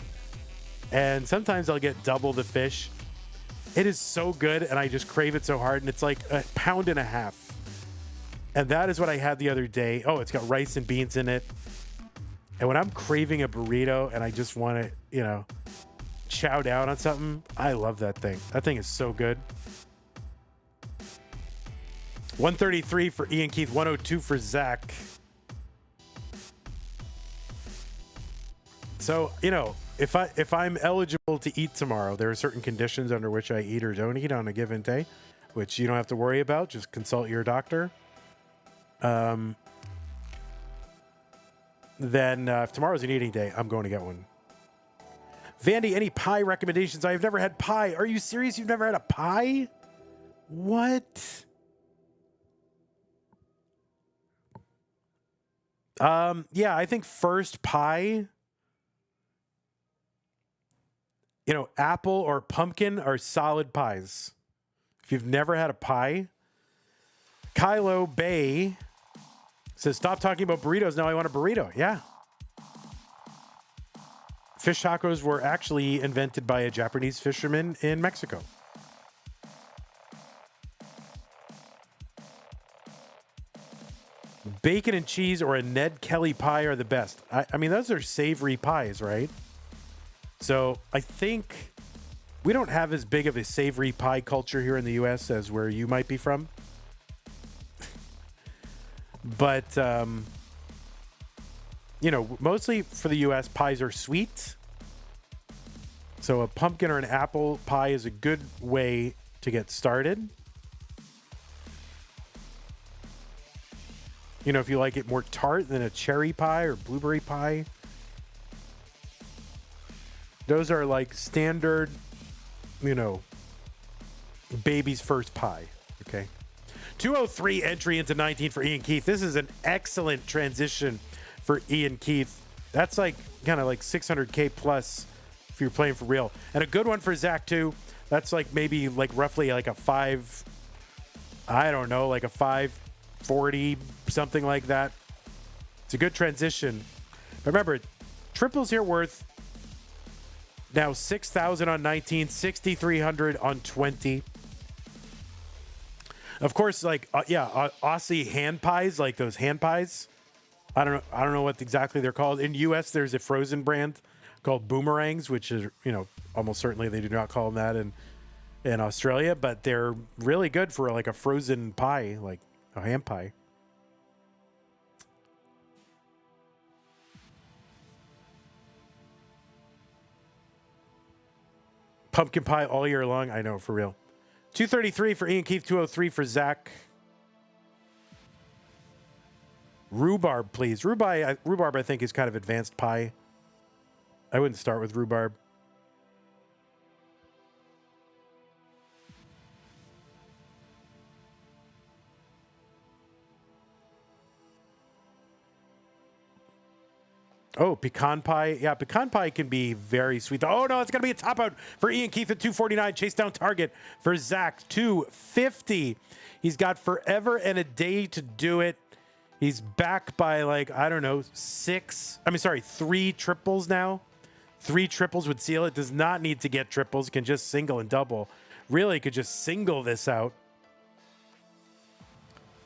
And sometimes I'll get double the fish. It is so good, and I just crave it so hard. And it's like a pound and a half. And that is what I had the other day. Oh, it's got rice and beans in it. And when I'm craving a burrito and I just want to, you know, chow down on something, I love that thing. That thing is so good. 133 for Iankeith, 102 for Zach. So, you know, if I'm eligible to eat tomorrow, there are certain conditions under which I eat or don't eat on a given day, which you don't have to worry about. Just consult your doctor. Then if tomorrow's an eating day, I'm going to get one. Vandy, any pie recommendations? I've never had pie. Are you serious? You've never had a pie? What? Yeah, I think first pie, you know, apple or pumpkin are solid pies. If you've never had a pie, Kylo Bay says, stop talking about burritos. Now I want a burrito. Yeah. Fish tacos were actually invented by a Japanese fisherman in Mexico. Bacon and cheese or a Ned Kelly pie are the best. I mean, those are savory pies, right? So I think we don't have as big of a savory pie culture here in the U.S. as where you might be from. But you know, mostly for the U.S., pies are sweet. So a pumpkin or an apple pie is a good way to get started. You know, if you like it more tart than a cherry pie or blueberry pie. Those are like standard, you know, baby's first pie. Okay. 203 entry into 19 for Iankeith. This is an excellent transition for Iankeith. That's like kind of like 600K plus if you're playing for real. And a good one for Zach too. That's like maybe like roughly like a 5, I don't know, like a 540, something like that. It's a good transition. But remember, triples here worth now 6,000 on 19, 6,300 on 20. Of course, like Aussie hand pies, like those hand pies. I don't know what exactly they're called. In U.S., there's a frozen brand called Boomerangs, which is, you know, almost certainly they do not call them that in Australia, but they're really good for like a frozen pie, like a hand pie. Pumpkin pie all year long. I know, for real. 233 for Iankeith, 203 for Zach. Rhubarb, please. Rhubarb, I think, is kind of advanced pie. I wouldn't start with rhubarb. Oh, pecan pie. Yeah, pecan pie can be very sweet. Oh, no, it's going to be a top out for Iankeith at 249. Chase down target for Zach, 250. He's got forever and a day to do it. He's back by like, I don't know, 3 triples now. 3 triples would seal it. Does not need to get triples. Can just single and double. Really could just single this out.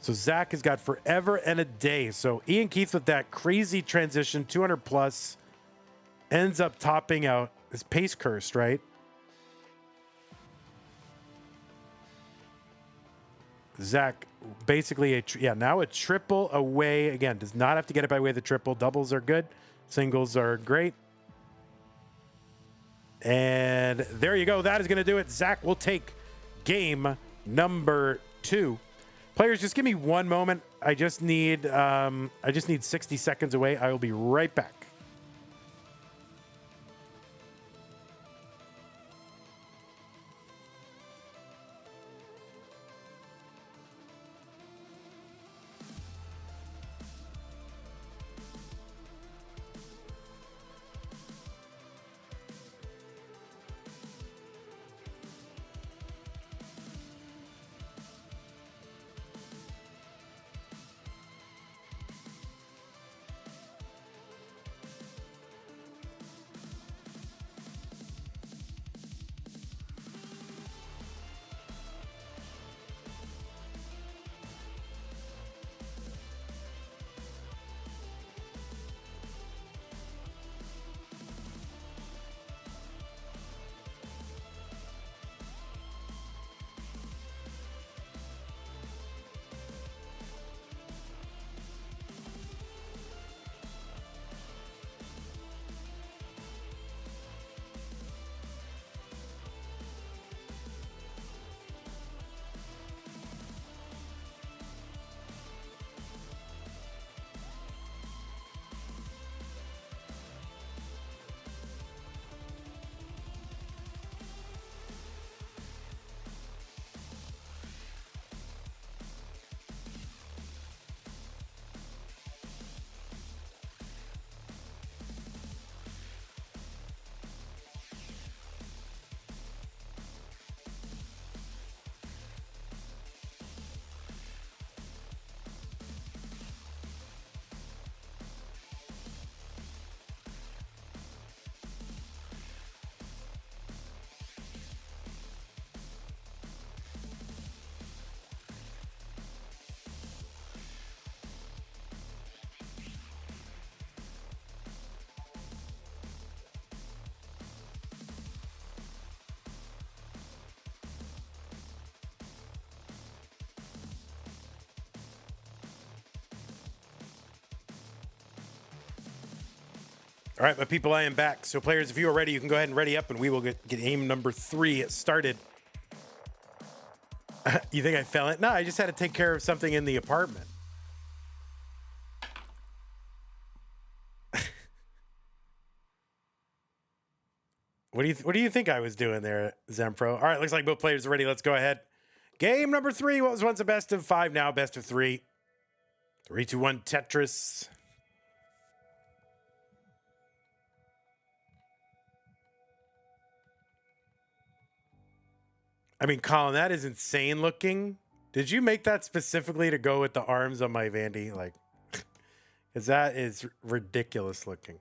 So Zach has got forever and a day. So Iankeith with that crazy transition, 200 plus, ends up topping out. It's pace cursed, right? Zach basically now a triple away. Again, does not have to get it by way of the triple. Doubles are good. Singles are great. And there you go. That is going to do it. Zach will take game number 2. Players, just give me one moment. I just need 60 seconds away. I will be right back. All right, my people, I am back. So players, if you are ready, you can go ahead and ready up, and we will get game number 3 started. You think I fell in? No, I just had to take care of something in the apartment. What do you think I was doing there, Zempro? All right, looks like both players are ready. Let's go ahead. Game number 3. What was once a best of 5, now best of 3. 3, 2, 1, Tetris. I mean, Colin, that is insane looking. Did you make that specifically to go with the arms on my Vandy? Like, because that is ridiculous looking.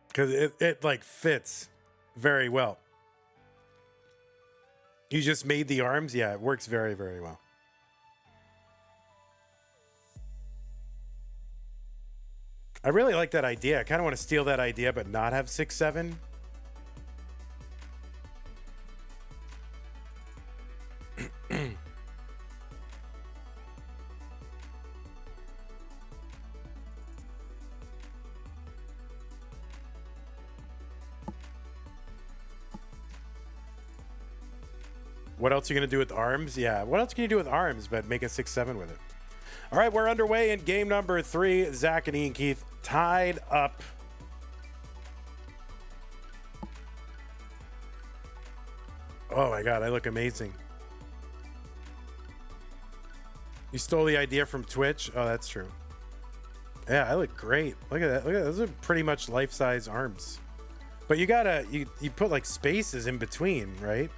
Because it like fits very well. You just made the arms? Yeah, it works very, very well. I really like that idea. I kind of want to steal that idea, but not have 6-7. What else are you going to do with arms? Yeah, what else can you do with arms but make a 6-7 with it? All right, we're underway in game number 3. Zach and Iankeith tied up. Oh my God, I look amazing. You stole the idea from Twitch? Oh, that's true. Yeah, I look great. Look at that. Look at that. Those are pretty much life-size arms. But you gotta, you put like spaces in between, right?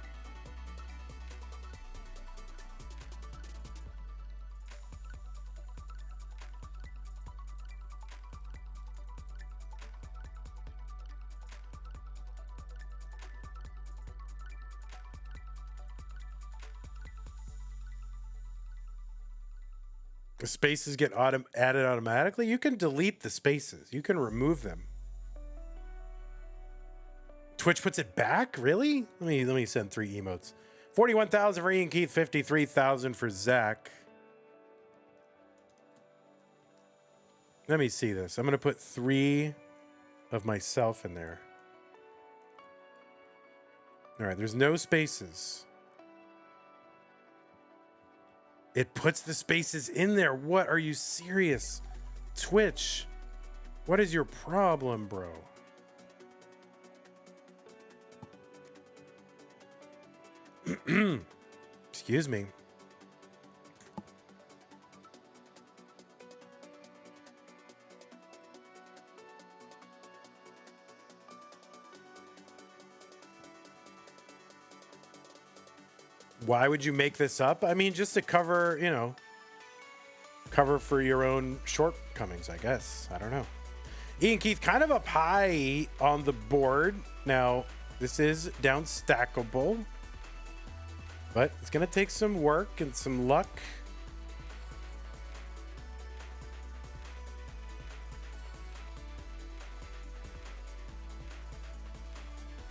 The spaces get added automatically. You can delete the spaces. You can remove them. Twitch puts it back? Really? Let me send 3 emotes. 41,000 for Iankeith, 53,000 for Zach. Let me see this. I'm going to put 3 of myself in there. All right, there's no spaces. It puts the spaces in there. What? Are you serious? Twitch, what is your problem, bro? Excuse me. Why would you make this up? I mean, just to cover, you know, cover for your own shortcomings, I guess. I don't know. Iankeith kind of up high on the board. Now, this is down stackable, but it's going to take some work and some luck.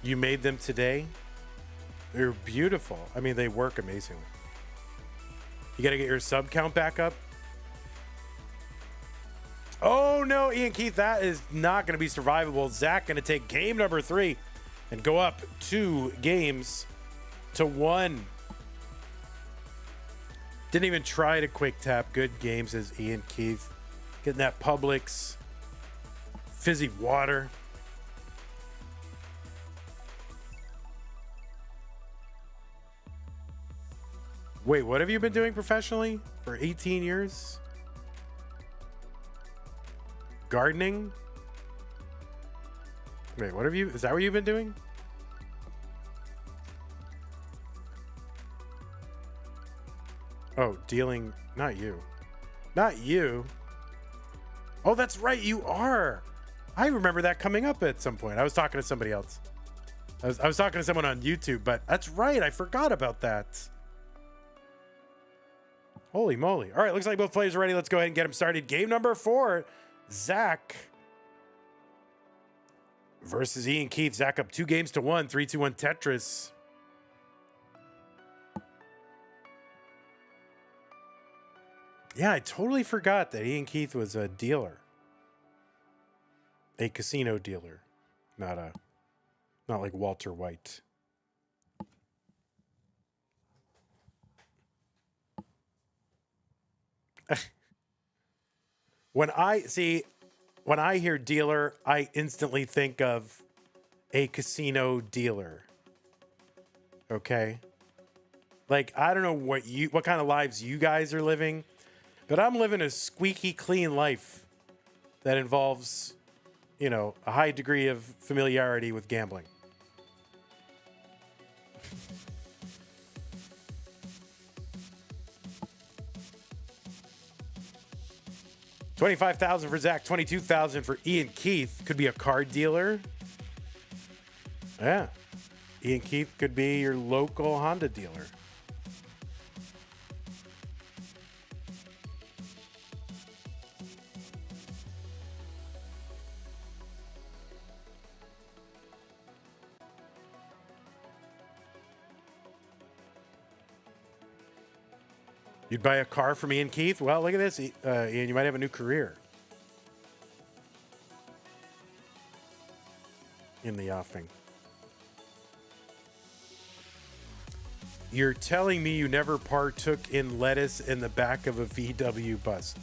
You made them today? They're beautiful. I mean, they work amazingly. You got to get your sub count back up. Oh, no, Iankeith, that is not going to be survivable. Zach going to take game number 3 and go up 2 games to 1. Didn't even try to quick tap. Good game, says Iankeith. Getting that Publix fizzy water. Wait, what have you been doing professionally for 18 years? Gardening? Wait, what have you, is that what you've been doing? Oh, dealing, not you. Not you. Oh, that's right, you are. I remember that coming up at some point. I was talking to somebody else. I was talking to someone on YouTube, but that's right, I forgot about that. Holy moly. All right, looks like both players are ready. Let's go ahead and get them started. Game number 4, Zach versus Iankeith. Zach up 2 games to 1, 3, 2, 1 Tetris. Yeah, I totally forgot that Iankeith was a dealer. A casino dealer. Not like Walter White. When I hear dealer, I instantly think of a casino dealer. Okay? Like, I don't know what kind of lives you guys are living, but I'm living a squeaky clean life that involves, a high degree of familiarity with gambling. $25,000 for Zach, $22,000 for Iankeith. Could be a card dealer. Yeah. Iankeith could be your local Honda dealer. You'd buy a car from Iankeith? Well, look at this, Ian. You might have a new career in the offing. You're telling me you never partook in lettuce in the back of a VW bus?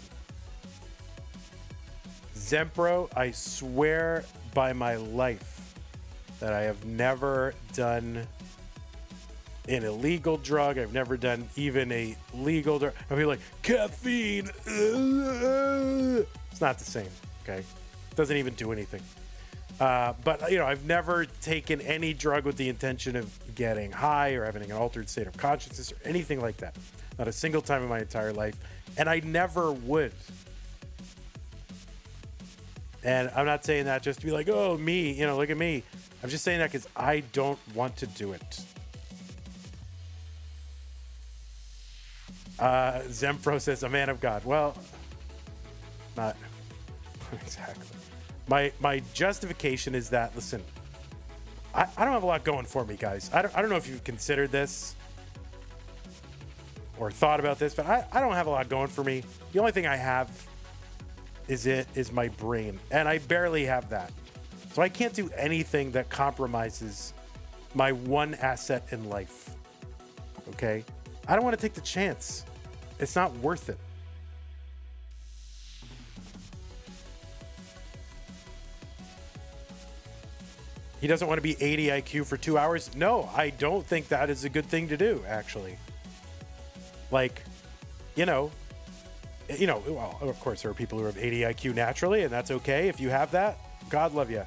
Zempro, I swear by my life that I have never done an illegal drug. I've never done even a legal drug. I'd be like, caffeine. It's not the same, okay? It doesn't even do anything. But, I've never taken any drug with the intention of getting high or having an altered state of consciousness or anything like that. Not a single time in my entire life. And I never would. And I'm not saying that just to be like, oh, me, look at me. I'm just saying that because I don't want to do it. Zempro says, a man of God. Well, not exactly. My justification is that, listen, I don't have a lot going for me, guys. I don't know if you've considered this or thought about this, but I don't have a lot going for me. The only thing I have is my brain, and I barely have that. So I can't do anything that compromises my one asset in life. Okay? I don't want to take the chance. It's not worth it. He doesn't want to be 80 IQ for 2 hours. No, I don't think that is a good thing to do, actually. Like, well, of course, there are people who have 80 IQ naturally, and that's okay. If you have that, God love you,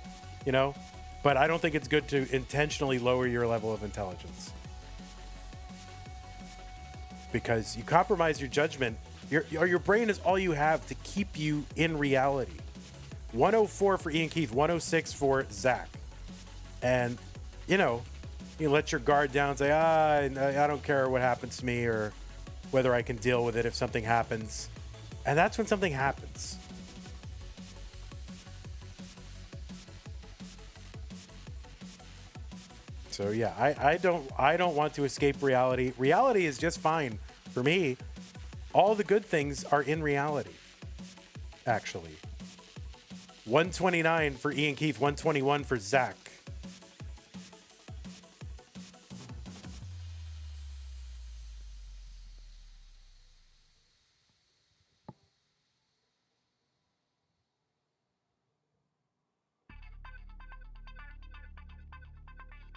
But I don't think it's good to intentionally lower your level of intelligence. Because you compromise your judgment. Your brain is all you have to keep you in reality. 104 for Iankeith, 106 for Zach. And, you let your guard down and say, I don't care what happens to me or whether I can deal with it if something happens. And that's when something happens. So yeah, I don't want to escape reality. Reality is just fine for me. All the good things are in reality, actually. 129 for Iankeith, 121 for Zach.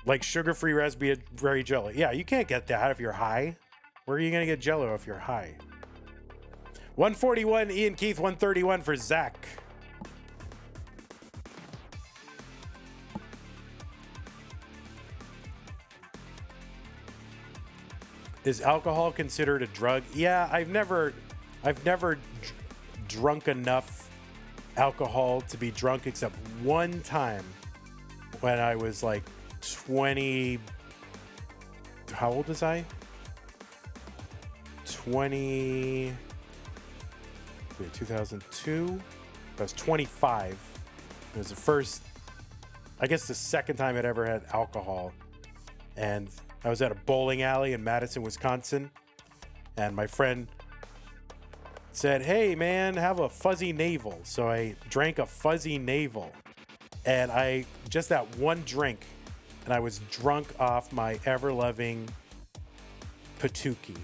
Like sugar-free raspberry jelly. Yeah, you can't get that if you're high. Where are you going to get Jell-O if you're high? 141, Iankeith, 131 for Zach. Is alcohol considered a drug? Yeah, I've never drunk enough alcohol to be drunk except one time when I was like 20. How old was I? 2002. I was 25. It was the second time I'd ever had alcohol. And I was at a bowling alley in Madison, Wisconsin. And my friend said, hey man, have a fuzzy navel. So I drank a fuzzy navel, and I just that one drink, and I was drunk off my ever-loving Pkric,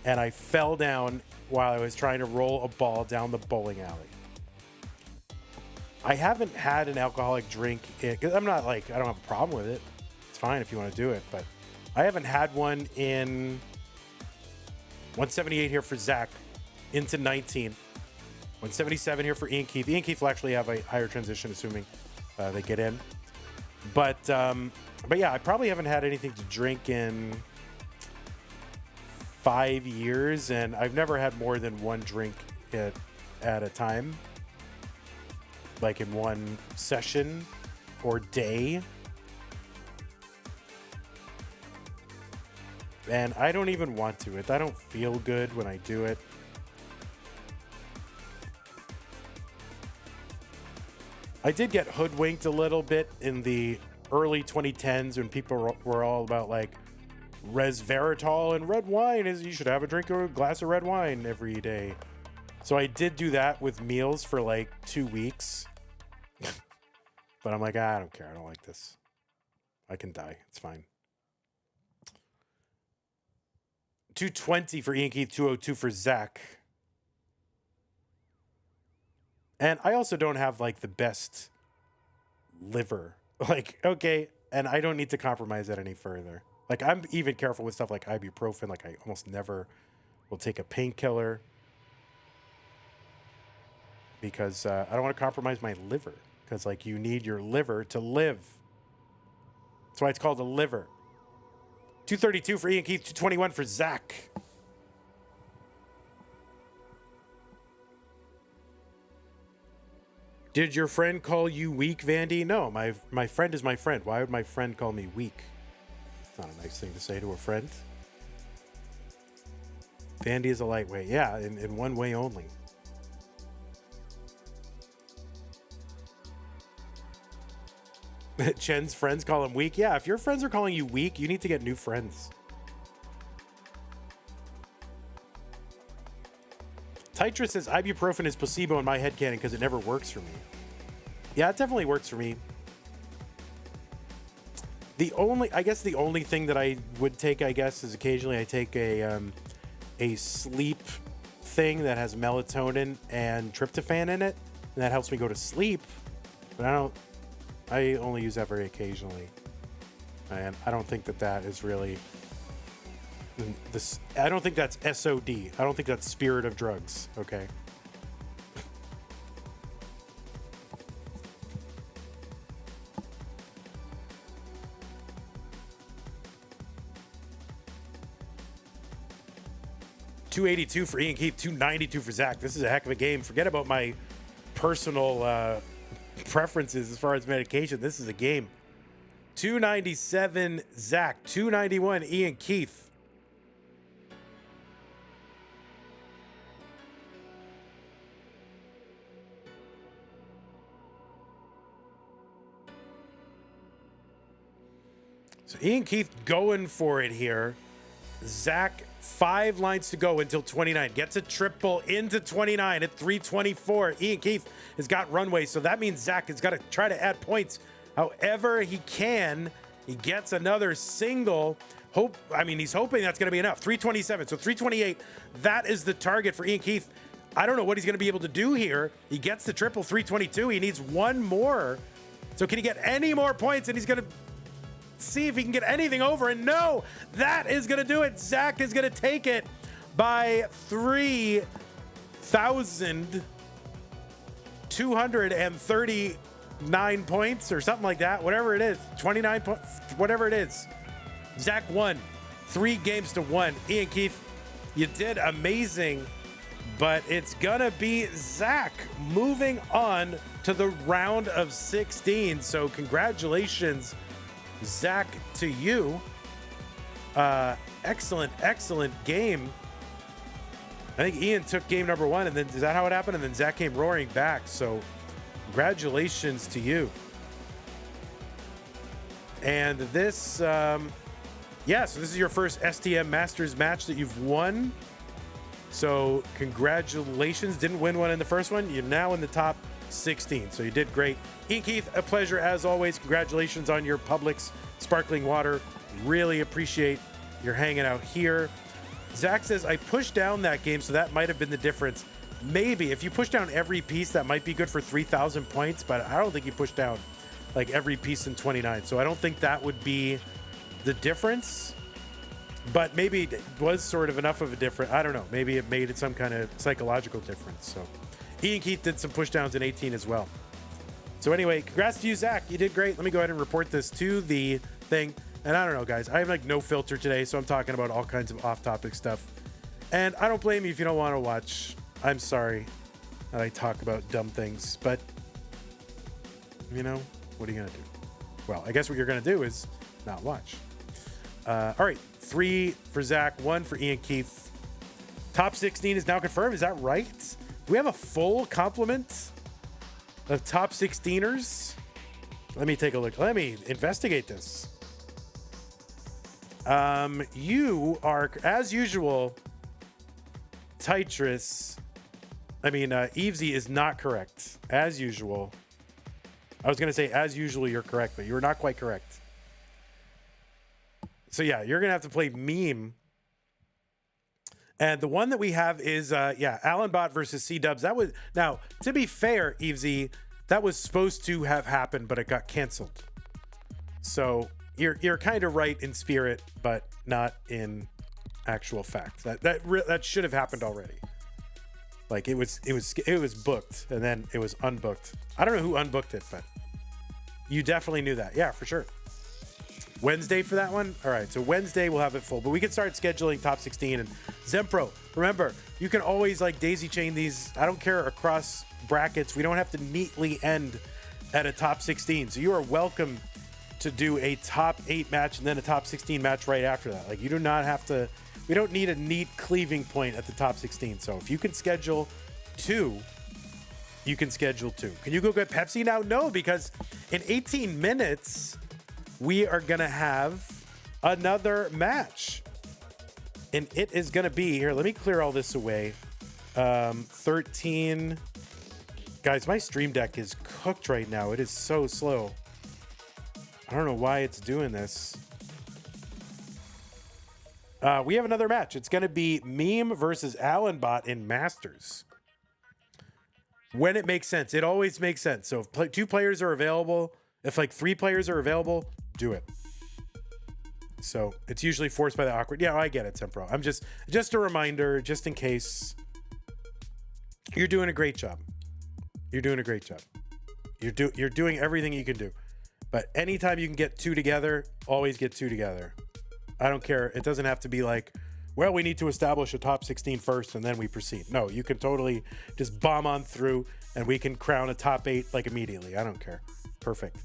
and I fell down while I was trying to roll a ball down the bowling alley. I haven't had an alcoholic drink because I'm not like, I don't have a problem with it. It's fine if you want to do it, but I haven't had one in 178 here for Zach into 19. 177 here for Iankeith. Iankeith will actually have a higher transition, assuming they get in. But yeah, I probably haven't had anything to drink in 5 years, and I've never had more than one drink at a time, like in one session or day. And I don't even want to. I don't feel good when I do it. I did get hoodwinked a little bit in the early 2010s when people were all about like resveratrol and red wine is you should have a glass of red wine every day. So I did do that with meals for like 2 weeks. But I'm like, I don't care. I don't like this. I can die. It's fine. 220 for Iankeith, 202 for Zach. And I also don't have like the best liver. Like, okay, and I don't need to compromise that any further. Like, I'm even careful with stuff like ibuprofen. Like, I almost never will take a painkiller because I don't want to compromise my liver. Because, like, you need your liver to live. That's why it's called a liver. 232 for Iankeith, 221 for Zach. Did your friend call you weak, Vandy? No, my friend is my friend. Why would my friend call me weak? It's not a nice thing to say to a friend. Vandy is a lightweight. Yeah, in one way only. Chen's friends call him weak. Yeah, if your friends are calling you weak, you need to get new friends. Tetris says ibuprofen is placebo in my headcanon because it never works for me. Yeah, it definitely works for me. The only thing that I would take, is occasionally I take a sleep thing that has melatonin and tryptophan in it, and that helps me go to sleep. But I only use that very occasionally, and I don't think that is really this. I don't think that's SOD. I don't think that's spirit of drugs. Okay. $282 for Iankeith, $292 for Zach. This is a heck of a game. Forget about my personal preferences as far as medication. This is a game. 297 Zach, 291 Iankeith. So Iankeith going for it here. Zach, 5 lines to go until 29. Gets a triple into 29 at 324. Iankeith has got runway, so that means Zach has got to try to add points however he can. He gets another single. He's hoping that's going to be enough. 327, so 328. That is the target for Iankeith. I don't know what he's going to be able to do here. He gets the triple, 322. He needs one more. So can he get any more points? And he's going to see if he can get anything over, and no, that is going to do it. Zach is going to take it by 3,239 points or something like that, whatever it is, 29 points, whatever it is. Zach won 3 games to 1. Iankeith, you did amazing, but it's going to be Zach moving on to the round of 16. So congratulations, Zach, to you. Excellent game. I think Ian took game number 1, and then is that how it happened? And then Zach came roaring back. So congratulations to you. And this, so this is your first STM Masters match that you've won. So congratulations. Didn't win one in the first one. You're now in the top 16. So you did great. Iankeith, a pleasure as always. Congratulations on your Publix sparkling water. Really appreciate your hanging out here. Zach says, I pushed down that game, so that might have been the difference. Maybe. If you push down every piece, that might be good for 3,000 points, but I don't think you pushed down like every piece in 29. So I don't think that would be the difference. But maybe it was sort of enough of a difference. I don't know. Maybe it made it some kind of psychological difference. So Iankeith did some pushdowns in 18 as well. So anyway, congrats to you, Zach. You did great. Let me go ahead and report this to the thing. And I don't know, guys. I have like no filter today, so I'm talking about all kinds of off-topic stuff. And I don't blame you if you don't want to watch. I'm sorry that I talk about dumb things, but you know, what are you going to do? Well, I guess what you're going to do is not watch. All right. 3 for Zach, 1 for Iankeith. Top 16 is now confirmed. Is that right? Do we have a full complement of top 16ers? Let me take a look. Let me investigate this. You are, as usual, Tetris. Evesy is not correct. As usual. I was going to say, as usual, you're correct, but you're not quite correct. So, yeah, you're going to have to play Meme. And the one that we have is, Allenbot versus C-Dubs. That was, now, to be fair, Evesy, that was supposed to have happened, but it got canceled. So, you're kind of right in spirit, but not in actual fact. That should have happened already. Like, it was booked, and then it was unbooked. I don't know who unbooked it, but you definitely knew that. Yeah, for sure. Wednesday for that one? All right, so Wednesday we'll have it full. But we can start scheduling top 16. And Zempro, remember, you can always like daisy chain these, I don't care, across brackets. We don't have to neatly end at a top 16. So you are welcome to do a top 8 match and then a top 16 match right after that. Like, you do not have to, we don't need a neat cleaving point at the top 16. So if you can schedule 2, you can schedule 2. Can you go get Pepsi now? No, because in 18 minutes, we are going to have another match. And it is going to be, here, let me clear all this away. 13. Guys, my stream deck is cooked right now. It is so slow. I don't know why it's doing this. We have another match. It's going to be Meme versus Allenbot in Masters. When it makes sense. It always makes sense. So if 2 players are available, if like 3 players are available, do it. So it's usually forced by the awkward. Yeah, I get it, Sempro. I'm just a reminder, just in case. You're doing a great job. You're doing a great job. You're doing everything you can do. But anytime you can get 2 together, always get 2 together. I don't care. It doesn't have to be like, well, we need to establish a top 16 first and then we proceed. No, you can totally just bomb on through and we can crown a top 8 like immediately. I don't care. Perfect.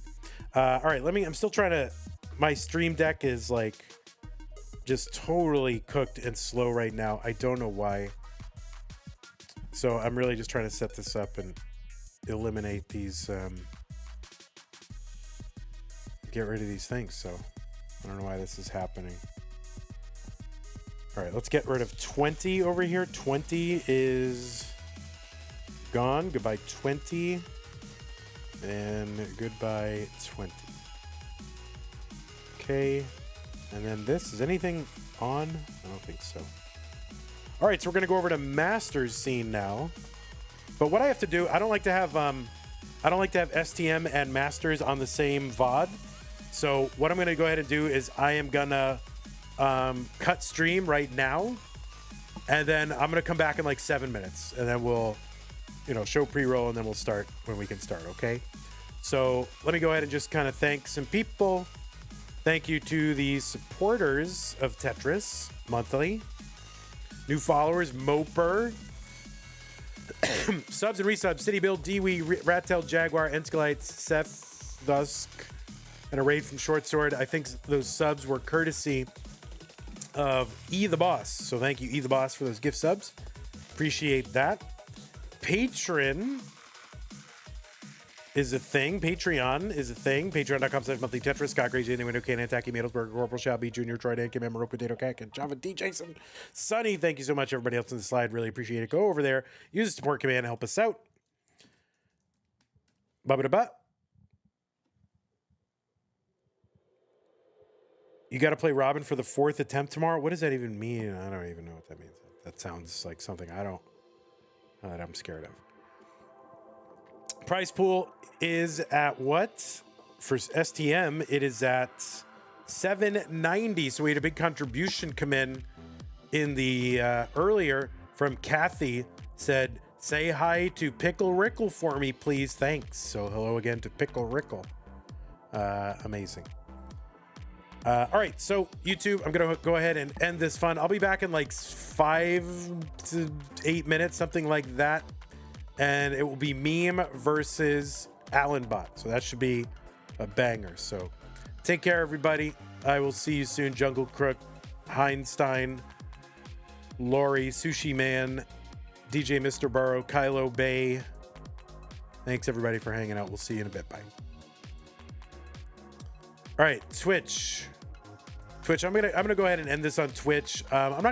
All right, I'm still trying to, my stream deck is like just totally cooked and slow right now. I don't know why. So I'm really just trying to set this up and eliminate these, get rid of these things. So I don't know why this is happening. All right, let's get rid of 20 over here. 20 is gone. Goodbye, 20. And goodbye, 20. Okay. And then this, is anything on? I don't think so. All right, so we're going to go over to Masters scene now. But what I have to do, I don't like to have STM and Masters on the same VOD. So what I'm going to go ahead and do is I am going to cut stream right now. And then I'm going to come back in like 7 minutes. And then we'll, show pre-roll and then we'll start when we can start, okay? So let me go ahead and just kind of thank some people. Thank you to the supporters of Tetris monthly. New followers, Moper. Subs and resubs, City Build, Dewey, Rattail, Jaguar, Enskelite, Seth, Dusk, and a raid from Short Sword. I think those subs were courtesy of E the Boss. So thank you, E the Boss, for those gift subs. Appreciate that. Patron is a thing. Patreon is a thing. Patreon.com/monthly Tetris. Scott Gracie, anyone who can't attack Middlesbrough, Corporal Shelby, Junior, Troy, Dan, Kim, Emerald, Potato Cack, and Java D. Jason, Sonny. Thank you so much, everybody else in the slide. Really appreciate it. Go over there. Use the support command. Help us out. Bubba-da-ba. You got to play Robin for the 4th attempt tomorrow. What does that even mean? I don't even know what that means. That sounds like something that I'm scared of. Prize pool is at what? For STM, it is at $7.90. So we had a big contribution come in the earlier from Kathy. Said, say hi to Pickle Rickle for me, please. Thanks. So hello again to Pickle Rickle. Amazing. All right, so YouTube, I'm gonna go ahead and end this fun. I'll be back in like 5 to 8 minutes, something like that, and it will be meme versus Allenbot. So that should be a banger. So take care, everybody. I will see you soon. Jungle Crook, Heinstein, Lori, Sushi Man, DJ Mr. Burrow, Kylo Bay. Thanks everybody for hanging out. We'll see you in a bit. Bye. All right, Twitch. I'm gonna go ahead and end this on Twitch. I'm not gonna